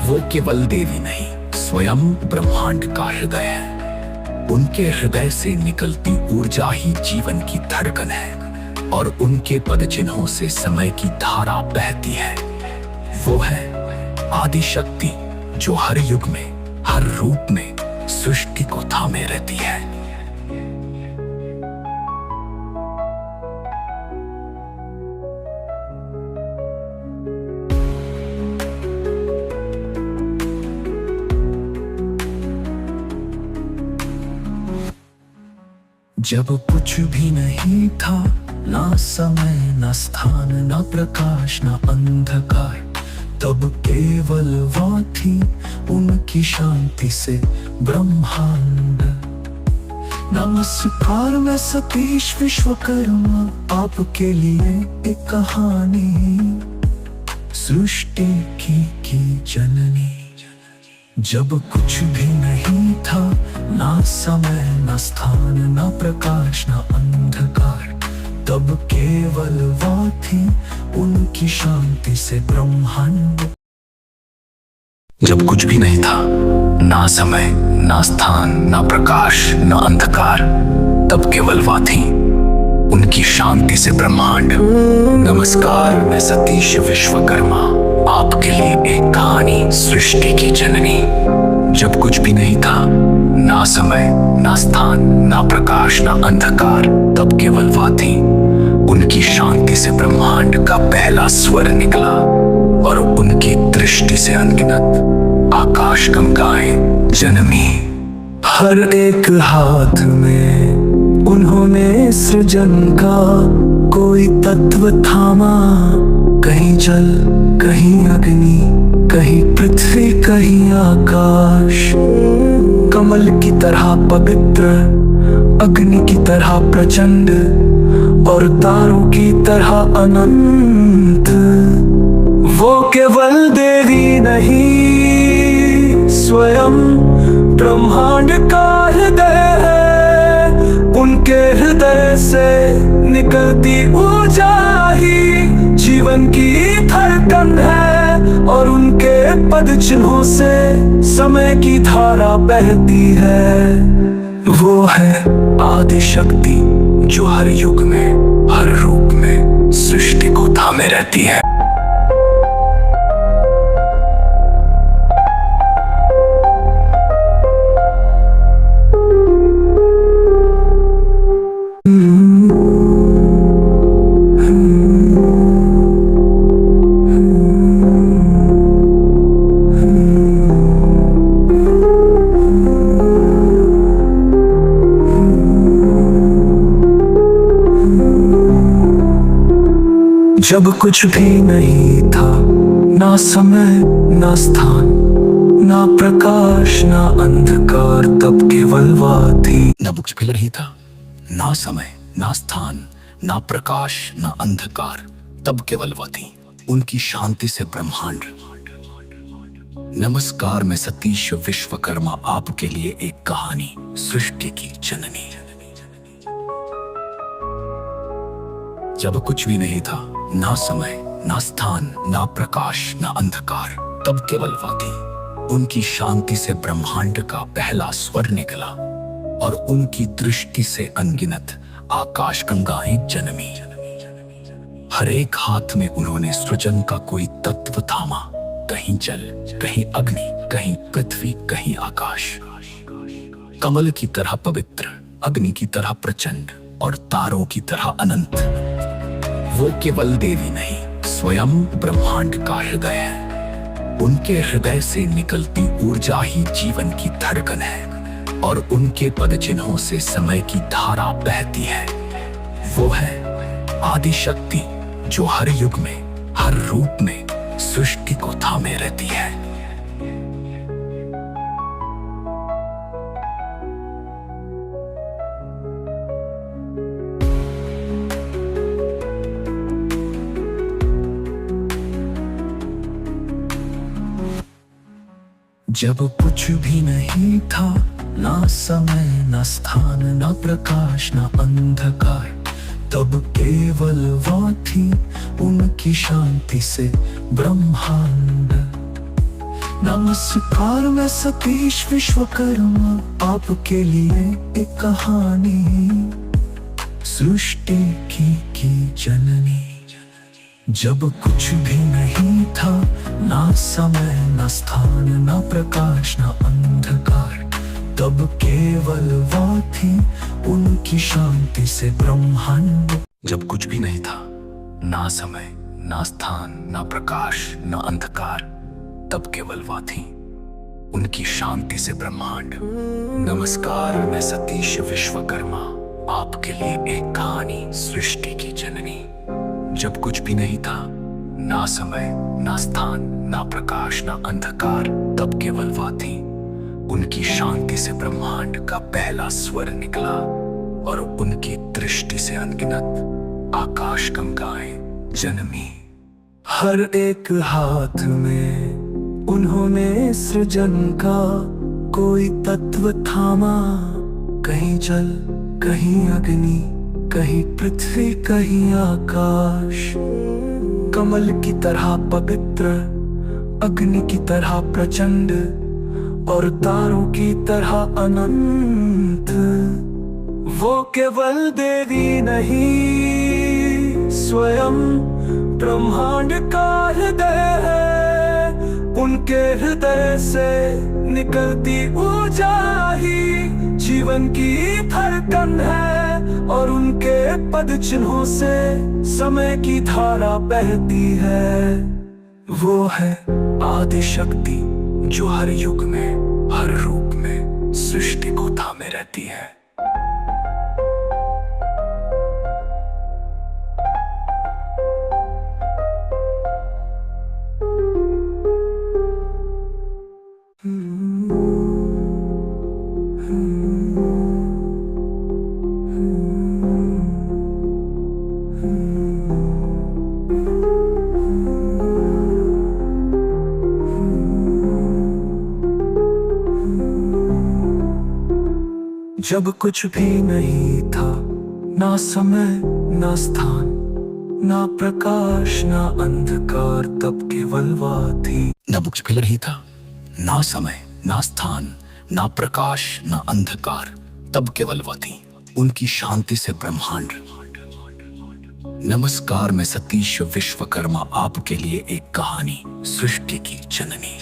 वो केवल देवी नहीं, स्वयं ब्रह्मांड का हृदय है। उनके हृदय से निकलती ऊर्जा ही जीवन की धड़कन है और उनके पद चिन्हों से समय की धारा बहती है। वो है आदि शक्ति, जो हर युग में, हर रूप में सृष्टि को थामे रहती है। जब कुछ भी नहीं था, ना समय, ना स्थान, ना प्रकाश, ना अंधकार, तब केवल वो थी उनकी शांति से ब्रह्मांड। नमस्कार, मैं सतीश विश्वकर्मा, आपके लिए एक कहानी सृष्टि की जननी। जब कुछ भी नहीं था, ना समय, ना स्थान, ना प्रकाश, ना अंधकार, तब केवल वो थी उनकी शांति से ब्रह्मांड। जब कुछ भी नहीं था, ना समय, ना स्थान, ना प्रकाश, ना अंधकार, तब केवल वो थी उनकी शांति से ब्रह्मांड। नमस्कार, मैं सतीश विश्वकर्मा, आपके लिए एक कहानी सृष्टि की जननी। जब कुछ भी नहीं था, ना समय, ना स्थान, ना प्रकाश, ना अंधकार, तब केवल वो थी उनकी शांति से ब्रह्मांड का पहला स्वर निकला और उनकी दृष्टि से अनगिनत आकाश गंगाएं जन्मी। हर एक हाथ में उन्होंने सृजन का कोई तत्व थामा, कहीं जल, कहीं अग्नि, कहीं पृथ्वी, कहीं आकाश। कमल की तरह पवित्र, अग्नि की तरह प्रचंड और तारों की तरह अनंत। वो केवल देवी नहीं, स्वयं ब्रह्मांड का हृदय है। उनके हृदय से निकलती ऊर्जा ही जीवन की धड़कन है और उनके पद चिन्हों से समय की धारा बहती है। वो है आदि शक्ति, जो हर युग में, हर रूप में सृष्टि को थामे रहती है। जब कुछ भी नहीं था, ना समय, ना स्थान, ना प्रकाश, ना अंधकार, तब केवल वो थी। न कुछ भी नहीं था, ना समय, ना स्थान, ना प्रकाश, ना अंधकार, तब केवल वो थी उनकी शांति से ब्रह्मांड। नमस्कार, मैं सतीश विश्वकर्मा, आपके लिए एक कहानी सृष्टि की जननी। जब कुछ भी नहीं था, ना समय, ना स्थान, ना प्रकाश, ना अंधकार, तब केवल वो थी उनकी शांति से ब्रह्मांड का पहला स्वर निकला और उनकी दृष्टि से अनगिनत आकाश गंगाएं जन्मी। हर एक हाथ में उन्होंने सृजन का कोई तत्व थामा, कहीं जल, कहीं अग्नि, कहीं पृथ्वी, कहीं आकाश। कमल की तरह पवित्र, अग्नि की तरह प्रचंड और तारों की तरह अनंत। वो केवल देवी नहीं, स्वयं ब्रह्मांड का हृदय है। उनके हृदय से निकलती ऊर्जा ही जीवन की धड़कन है और उनके पद चिन्हों से समय की धारा बहती है। वो है आदि शक्ति, जो हर युग में, हर रूप में सृष्टि को थामे रहती है। जब कुछ भी नहीं था, ना समय ना स्थान ना प्रकाश ना अंधकार, तब केवल वो थी उनकी शांति से ब्रह्मांड। नमस्कार, मैं सतीश विश्वकर्मा आपके लिए एक कहानी सृष्टि की जननी। जब कुछ भी नहीं था, ना समय ना स्थान ना प्रकाश ना अंधकार, तब केवल वो थी उनकी शांति से ब्रह्मांड। जब कुछ भी नहीं था, ना समय ना स्थान ना प्रकाश ना अंधकार, तब केवल वह थी उनकी शांति से ब्रह्मांड। नमस्कार, मैं सतीश विश्वकर्मा आपके लिए एक कहानी सृष्टि की जननी। जब कुछ भी नहीं था, ना समय ना स्थान ना प्रकाश ना अंधकार, तब केवल वह थी उनकी शांति से ब्रह्मांड का पहला स्वर निकला, और उनकी दृष्टि से अनगिनत आकाश गंगाएं जन्मी। हर एक हाथ में उन्होंने सृजन का कोई तत्व थामा, कहीं जल कहीं अग्नि कहीं पृथ्वी कहीं आकाश। कमल की तरह पवित्र, अग्नि की तरह प्रचंड, और तारों की तरह अनंत। वो केवल देवी नहीं, स्वयं ब्रह्मांड का हृदय है। उनके हृदय से निकलती ऊर्जा ही जीवन की धड़कन है, और उनके पद चिन्हों से समय की धारा बहती है। वो है आदि शक्ति जो हर युग में हर रूप में सृष्टि को थामे रहती है। जब कुछ भी नहीं था, ना समय ना स्थान ना प्रकाश ना अंधकार, तब केवल वह थी। न कुछ भी नहीं था, ना समय ना स्थान ना प्रकाश ना अंधकार, तब केवल वह थी उनकी शांति से ब्रह्मांड। नमस्कार, मैं सतीश विश्वकर्मा आपके लिए एक कहानी सृष्टि की जननी।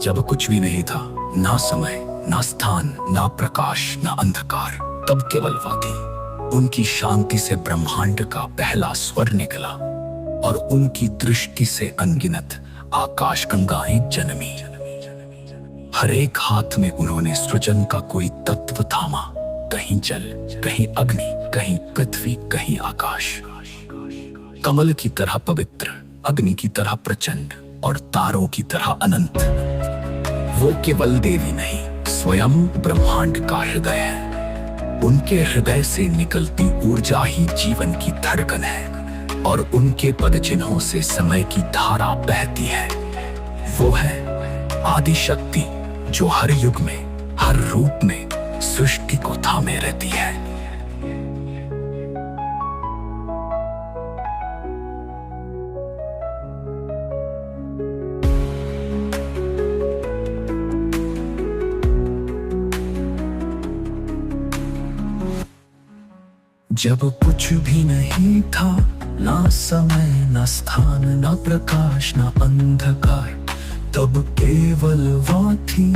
जब कुछ भी नहीं था, ना समय ना स्थान ना प्रकाश ना अंधकार, तब केवल वह थी उनकी शांति से ब्रह्मांड का पहला स्वर निकला, और उनकी दृष्टि से अनगिनत आकाश गंगाएं जन्मी। हर एक हाथ में उन्होंने सृजन का कोई तत्व थामा, कहीं जल कहीं अग्नि कहीं पृथ्वी कहीं आकाश। कमल की तरह पवित्र, अग्नि की तरह प्रचंड, और तारों की तरह अनंत। वो केवल देवी नहीं, स्वयं ब्रह्मांड का हृदय है। उनके हृदय से निकलती ऊर्जा ही जीवन की धड़कन है, और उनके पद चिन्हों से समय की धारा बहती है। वो है आदि शक्ति जो हर युग में हर रूप में सृष्टि को थामे रहती है। जब कुछ भी नहीं था, ना समय ना स्थान ना प्रकाश ना अंधकार, तब केवल वो थी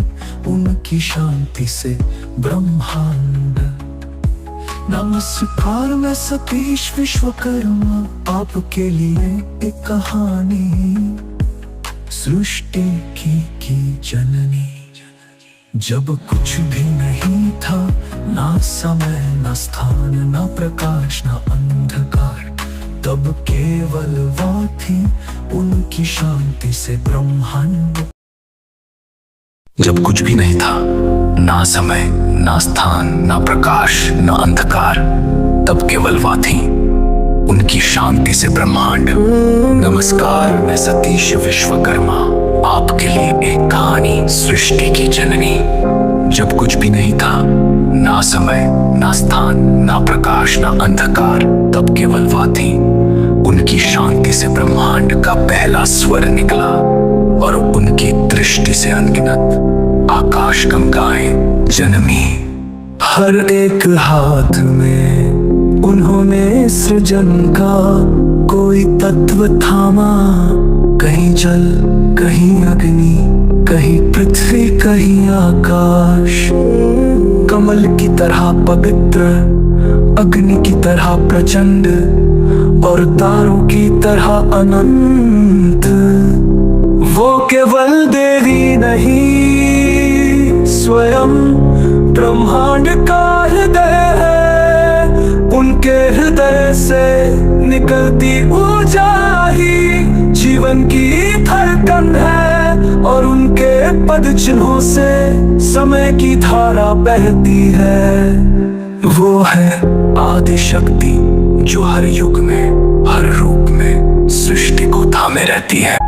उनकी शांति से ब्रह्मांड। नमस्कार, मैं सतीश विश्वकर्मा आपके लिए एक कहानी सृष्टि की जननी। जब कुछ भी नहीं था, ना समय ना स्थान ना प्रकाश ना अंधकार, तब केवल वो थी उनकी शांति से ब्रह्मांड। जब कुछ भी नहीं था, ना समय ना स्थान ना प्रकाश ना अंधकार, तब केवल वह थी उनकी शांति से ब्रह्मांड। नमस्कार, मैं सतीश विश्वकर्मा आपके लिए एक कहानी सृष्टि की जननी। जब कुछ भी नहीं था, ना समय, ना स्थान, ना प्रकाश, ना अंधकार, तब केवल वह थी। उनकी शांति से ब्रह्मांड का पहला स्वर निकला और उनकी दृष्टि से अनगिनत आकाश गंगाएं जन्मी। हर एक हाथ में उन्होंने सृजन का कोई तत्व थामा। कहीं जल, कहीं अग्नि, कहीं पृथ्वी, कहीं आकाश। कमल की तरह पवित्र, अग्नि की तरह प्रचंड और तारों की तरह अनंत। वो केवल देवी नहीं, स्वयं ब्रह्मांड का हृदय है। उनके हृदय से निकलती ऊर्जा ही जीवन की धड़कन है और उनके पद चिन्हों से समय की धारा बहती है। वो है आदि शक्ति जो हर युग में, हर रूप में सृष्टि को थामे रहती है।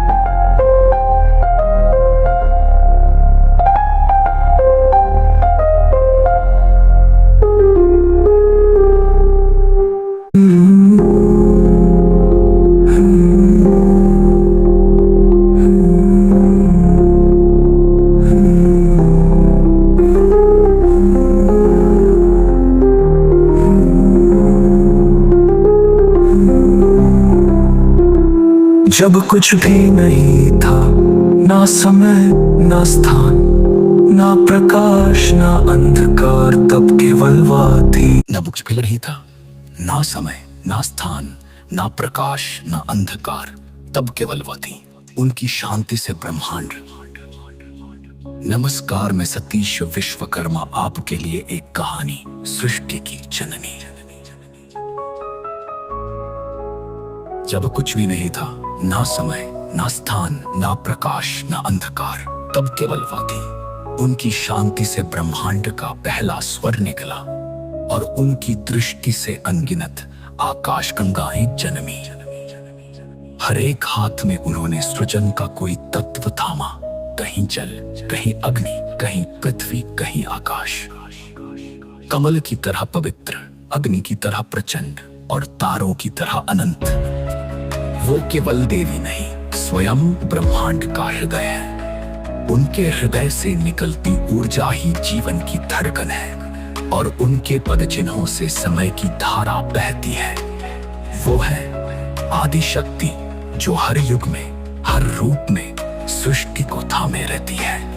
जब कुछ भी नहीं था, ना समय, ना स्थान, ना प्रकाश, ना अंधकार, तब केवल वह थी। न कुछ भी नहीं था, ना समय, ना स्थान, ना प्रकाश, ना अंधकार, तब केवल वह थी। उनकी शांति से ब्रह्मांड। नमस्कार, मैं सतीश विश्वकर्मा आपके लिए एक कहानी, सृष्टि की जननी। जब कुछ भी नहीं था, ना समय, ना स्थान, ना प्रकाश, ना अंधकार, तब केवल वह थी। उनकी शांति से ब्रह्मांड का पहला स्वर निकला और उनकी दृष्टि से अनगिनत आकाश गंगाएं जन्मी। हर एक हाथ में उन्होंने सृजन का कोई तत्व थामा। कहीं जल, कहीं अग्नि, कहीं पृथ्वी, कहीं आकाश। कमल की तरह पवित्र, अग्नि की तरह प्रचंड और तारों की तरह अनंत। वो केवल देवी नहीं, स्वयं ब्रह्मांड का हृदय है। उनके हृदय से निकलती ऊर्जा ही जीवन की धड़कन है और उनके पद चिन्हों से समय की धारा बहती है। वो है आदि शक्ति जो हर युग में, हर रूप में सृष्टि को थामे रहती है।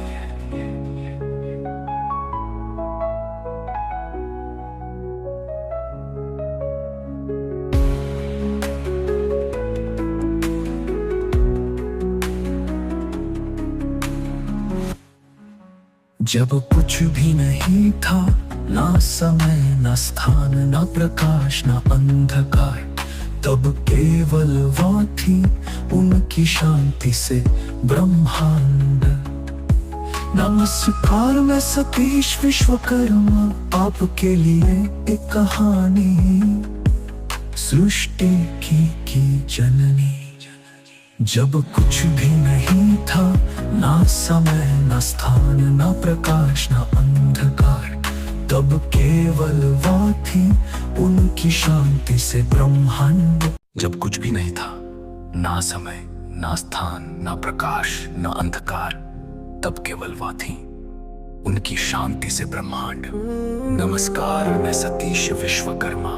जब कुछ भी नहीं था, ना समय, ना स्थान, ना प्रकाश, ना अंधकार, तब केवल वह थी। उनकी शांति से ब्रह्मांड। नमस्कार, मैं सतीश विश्वकर्मा आपके लिए एक कहानी, सृष्टि की जननी। जब कुछ भी नहीं था, ना समय, ना स्थान, ना प्रकाश, ना अंधकार, तब केवल वह थी। उनकी शांति से ब्रह्मांड। जब कुछ भी नहीं था, ना समय, ना स्थान, ना प्रकाश, ना अंधकार, तब केवल वह थी। उनकी शांति से ब्रह्मांड। नमस्कार, मैं सतीश विश्वकर्मा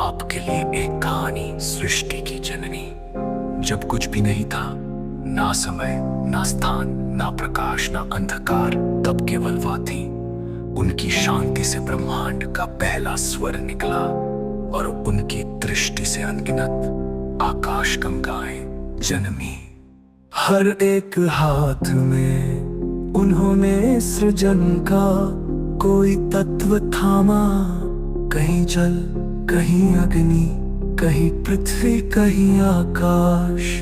आपके लिए एक कहानी, सृष्टि की जननी। जब कुछ भी नहीं था, ना समय, ना स्थान, ना प्रकाश, ना अंधकार, तब केवल वह थी। उनकी शांति से ब्रह्मांड का पहला स्वर निकला और उनकी दृष्टि से अनगिनत आकाश गंगाएं जन्मी। हर एक हाथ में उन्होंने सृजन का कोई तत्व थामा। कहीं जल, कहीं अग्नि, कहीं पृथ्वी, कहीं आकाश।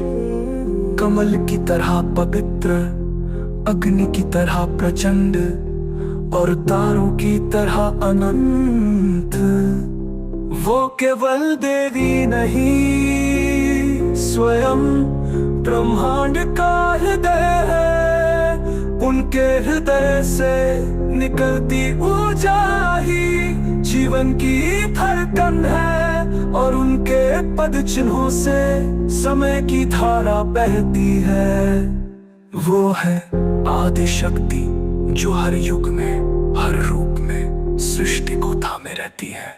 कमल की तरह पवित्र, अग्नि की तरह प्रचंड और तारों की तरह अनंत। वो केवल देवी नहीं, स्वयं ब्रह्मांड का हृदय है। उनके उनके हृदय से निकलती ऊर्जा ही जीवन की धड़कन है, और उनके पद चिन्हों से समय की धारा बहती है। वो है आदि शक्ति जो हर युग में, हर रूप में सृष्टि को थामे रहती है।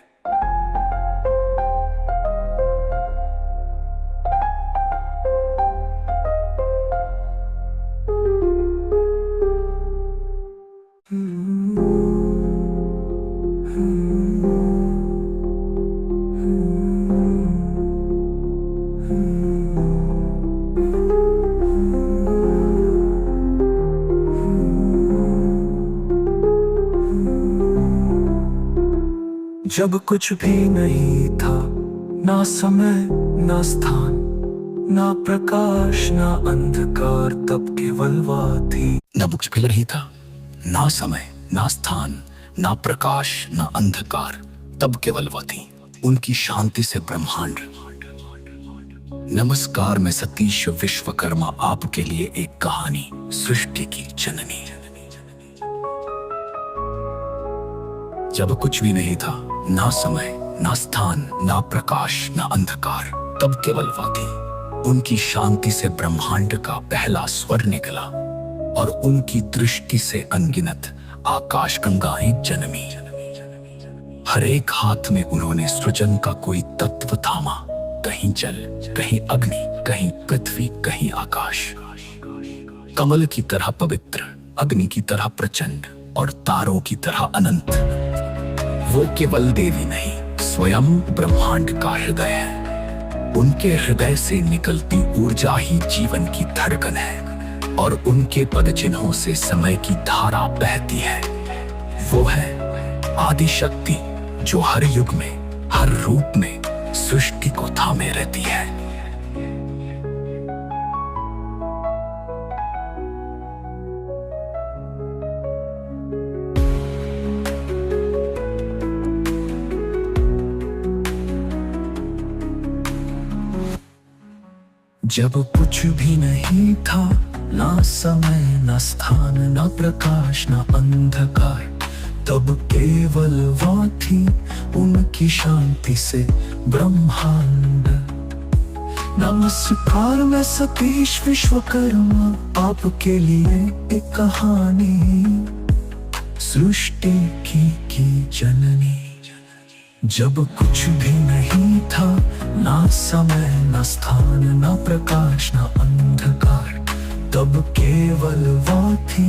जब कुछ भी नहीं था, ना समय ना स्थान, ना प्रकाश ना अंधकार, तब केवल वह थी। न कुछ भी नहीं था, ना समय ना स्थान, ना प्रकाश ना अंधकार, तब केवल वह थी। उनकी शांति से ब्रह्मांड। नमस्कार, मैं सतीश विश्वकर्मा आपके लिए एक कहानी, सृष्टि की जननी। जब कुछ भी नहीं था, ना समय ना स्थान, ना प्रकाश ना अंधकार, तब केवल वह थी। उनकी शांति से ब्रह्मांड का पहला स्वर निकला, और उनकी दृष्टि से अनगिनत आकाश गंगाएं जन्मी। हर एक हाथ में उन्होंने सृजन का कोई तत्व थामा, कहीं जल, कहीं अग्नि, कहीं पृथ्वी, कहीं आकाश। कमल की तरह पवित्र, अग्नि की तरह प्रचंड, और तारों की तरह अनंत। वो केवल देवी नहीं, स्वयं ब्रह्मांड का हृदय है। उनके हृदय से निकलती ऊर्जा ही जीवन की धड़कन है, और उनके पद चिन्हों से समय की धारा बहती है। वो है आदि शक्ति जो हर युग में, हर रूप में सृष्टि को थामे रहती है। जब कुछ भी नहीं था, ना समय ना स्थान, ना प्रकाश ना अंधकार, तब केवल वह थी। उनकी शांति से ब्रह्मांड। नमस्कार, मैं सतीश विश्वकर्मा आपके लिए एक कहानी, सृष्टि की जननी। जब कुछ भी नहीं था, ना समय ना स्थान, ना प्रकाश ना अंधकार, तब केवल वह थी।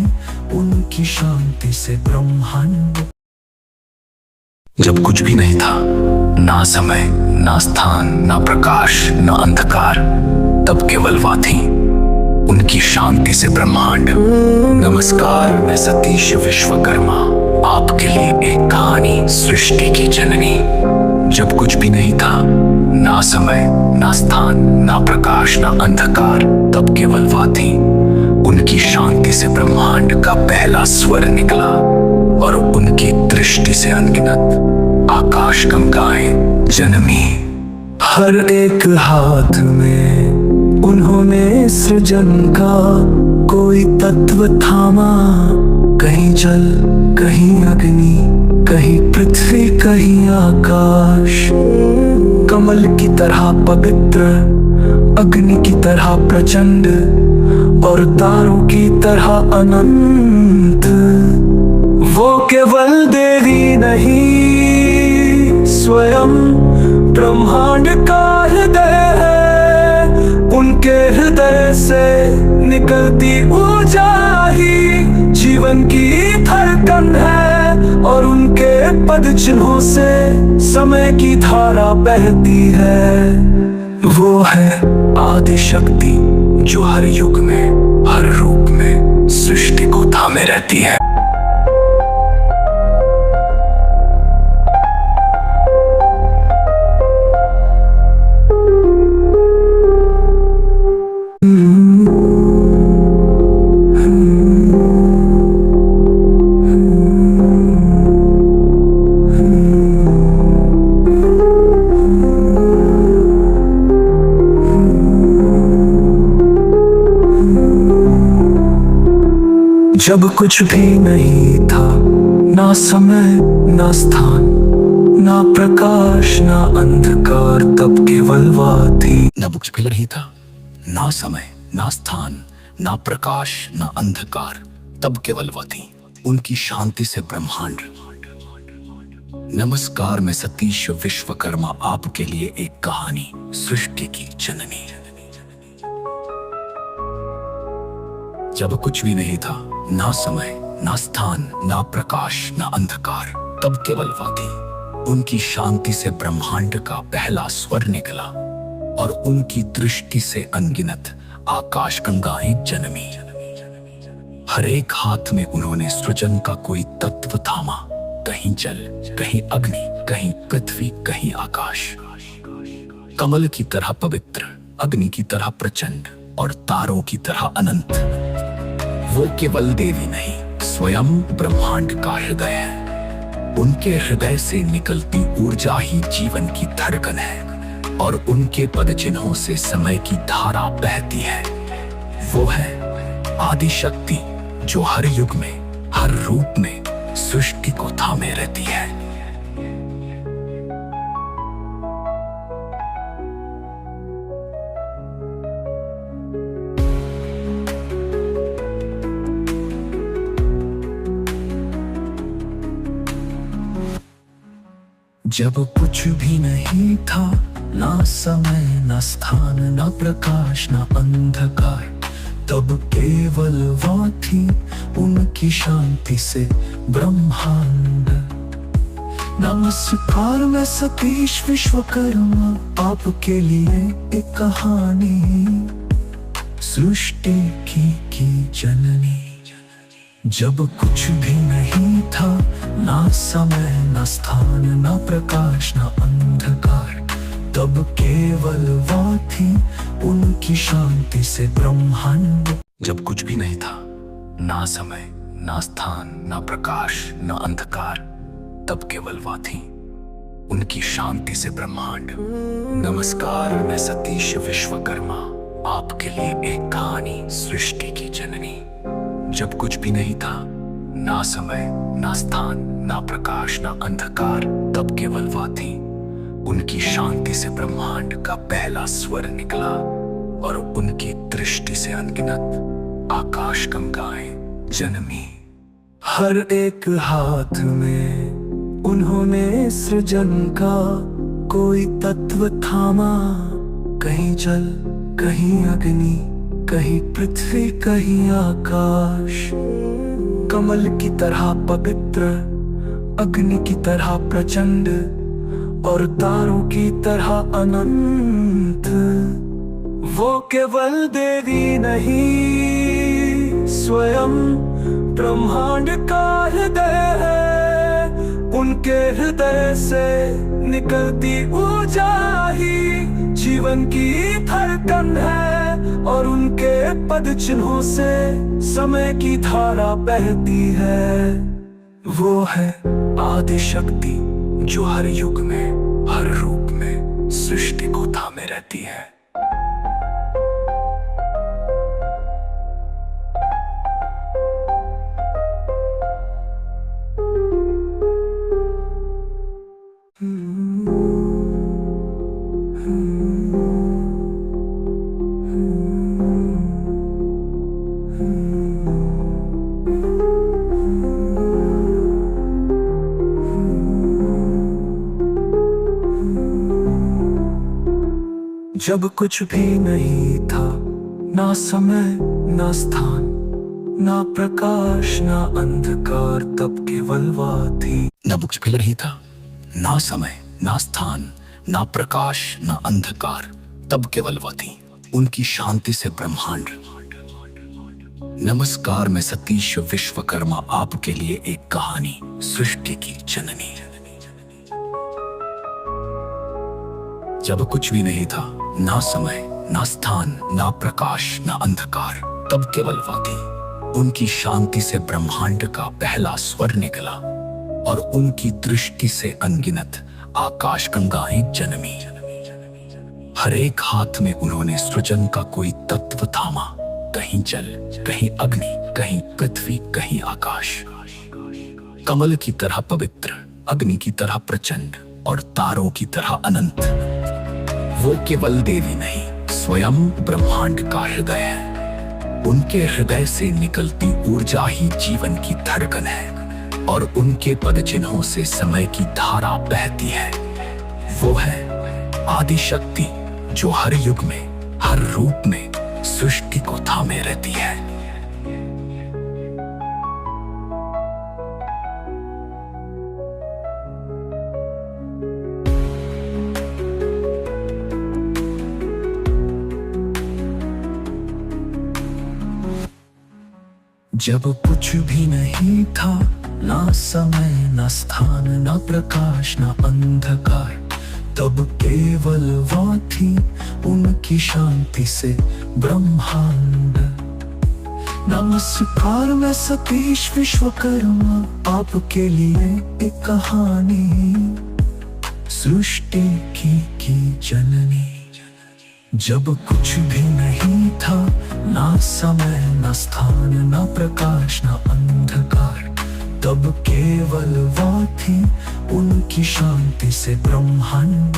उनकी शांति से ब्रह्मांड। जब कुछ भी नहीं था, ना समय ना स्थान, ना प्रकाश ना अंधकार, तब केवल वह थी। उनकी शांति से ब्रह्मांड। नमस्कार, मैं सतीश विश्वकर्मा आपके लिए एक कहानी, सृष्टि की जननी। जब कुछ भी नहीं था, ना समय ना स्थान, ना प्रकाश ना अंधकार, तब केवल वह थी। उनकी शांति से ब्रह्मांड का पहला स्वर निकला, और उनकी दृष्टि से अनगिनत आकाश गंगाएं जन्मी। हर एक हाथ में उन्होंने सृजन का कोई तत्व थामा, कहीं जल, कहीं अग्नि, कहीं पृथ्वी, कहीं आकाश। कमल की तरह पवित्र, अग्नि की तरह प्रचंड, और तारों की तरह अनंत। वो केवल देवी नहीं, स्वयं ब्रह्मांड का हृदय है। उनके हृदय से निकलती ऊर्जा ही जीवन की धड़कन है, और उनके पद चिन्हों से समय की धारा बहती है। वो है आदि शक्ति जो हर युग में, हर रूप में सृष्टि को थामे रहती है। जब कुछ भी नहीं था, ना समय ना स्थान, ना प्रकाश ना अंधकार, तब केवल वह थी। न कुछ भी नहीं था, ना समय ना स्थान, ना प्रकाश ना अंधकार, तब केवल वह थी। उनकी शांति से ब्रह्मांड। नमस्कार, मैं सतीश विश्वकर्मा आपके लिए एक कहानी, सृष्टि की जननी। जब कुछ भी नहीं था, ना समय ना स्थान, ना प्रकाश ना अंधकार, तब केवल वह थी। उनकी शांति से ब्रह्मांड का पहला स्वर निकला और उनकी दृष्टि से अनगिनत आकाश गंगाएं जन्मी। हर एक हाथ में उन्होंने सृजन का कोई तत्व थामा, कहीं जल, कहीं अग्नि, कहीं पृथ्वी, कहीं आकाश। कमल की तरह पवित्र, अग्नि की तरह प्रचंड और तारों की तरह अनंत। वो केवल देवी नहीं, स्वयं ब्रह्मांड का हृदय है। उनके हृदय से निकलती ऊर्जा ही जीवन की धड़कन है और उनके पद चिन्हों से समय की धारा बहती है। वो है आदि शक्ति, जो हर युग में, हर रूप में सृष्टि को थामे रहती है। जब कुछ भी नहीं था, ना समय ना स्थान, ना प्रकाश ना अंधकार, तब केवल वह थी। उनकी शांति से ब्रह्मांड। नमस्कार, मैं सतीश विश्वकर्मा आपके लिए एक कहानी, सृष्टि की जननी। जब कुछ भी नहीं था, ना समय ना स्थान, ना प्रकाश ना अंधकार, तब केवल वह थी। उनकी शांति से ब्रह्मांड। जब कुछ भी नहीं था, ना समय ना स्थान, ना प्रकाश ना अंधकार, तब केवल वह थी। उनकी शांति से ब्रह्मांड। नमस्कार, मैं सतीश विश्वकर्मा आपके लिए एक कहानी, सृष्टि की जननी। जब कुछ भी नहीं था, ना समय ना स्थान, ना प्रकाश ना अंधकार, तब केवल वह थी। उनकी शांति से ब्रह्मांड का पहला स्वर निकला और उनकी दृष्टि से अनगिनत आकाश गंगाएं जन्मी। हर एक हाथ में उन्होंने सृजन का कोई तत्व थामा, कहीं जल, कहीं अग्नि, कहीं पृथ्वी, कहीं आकाश। कमल की तरह पवित्र, अग्नि की तरह प्रचंड और तारों की तरह अनंत। वो केवल देवी नहीं, स्वयं ब्रह्मांड का हृदय है। उनके हृदय से निकलती ऊर्जा ही जीवन की धड़कन है और उनके पद चिन्हों से समय की धारा बहती है। वो है आदि शक्ति, जो हर युग में, हर रूप में सृष्टि को थामे रहती है। जब कुछ भी नहीं था, ना समय ना स्थान, ना प्रकाश ना अंधकार, तब केवल वह थी। न कुछ भी नहीं था, ना समय ना स्थान, ना प्रकाश ना अंधकार, तब केवल वह थी। उनकी शांति से ब्रह्मांड। नमस्कार, मैं सतीश विश्वकर्मा आपके लिए एक कहानी, सृष्टि की जननी। जब कुछ भी नहीं था, ना समय ना स्थान, ना प्रकाश ना अंधकार, तब केवल वह थी। उनकी शांति से ब्रह्मांड का पहला स्वर निकला और उनकी दृष्टि से अनगिनत आकाश गंगाएं जन्मी। हर एक हाथ में उन्होंने सृजन का कोई तत्व थामा, कहीं जल, कहीं अग्नि, कहीं पृथ्वी, कहीं आकाश। कमल की तरह पवित्र, अग्नि की तरह प्रचंड और तारों की तरह अनंत। वो केवल देवी नहीं, स्वयं ब्रह्मांड का हृदय है। उनके हृदय से निकलती ऊर्जा ही जीवन की धड़कन है और उनके पद चिन्हों से समय की धारा बहती है। वो है आदि शक्ति, जो हर युग में, हर रूप में सृष्टि को थामे रहती है। जब कुछ भी नहीं था, ना समय, ना स्थान, ना प्रकाश, ना अंधकार, तब केवल वो थी उनकी शांति से ब्रह्मांड। नमस्कार, मैं सतीश विश्वकर्मा, आपके लिए एक कहानी सृष्टि की जननी। जब कुछ भी नहीं था, ना समय, ना स्थान, ना प्रकाश, ना अंधकार, तब केवल वो थी उनकी शांति से ब्रह्मांड।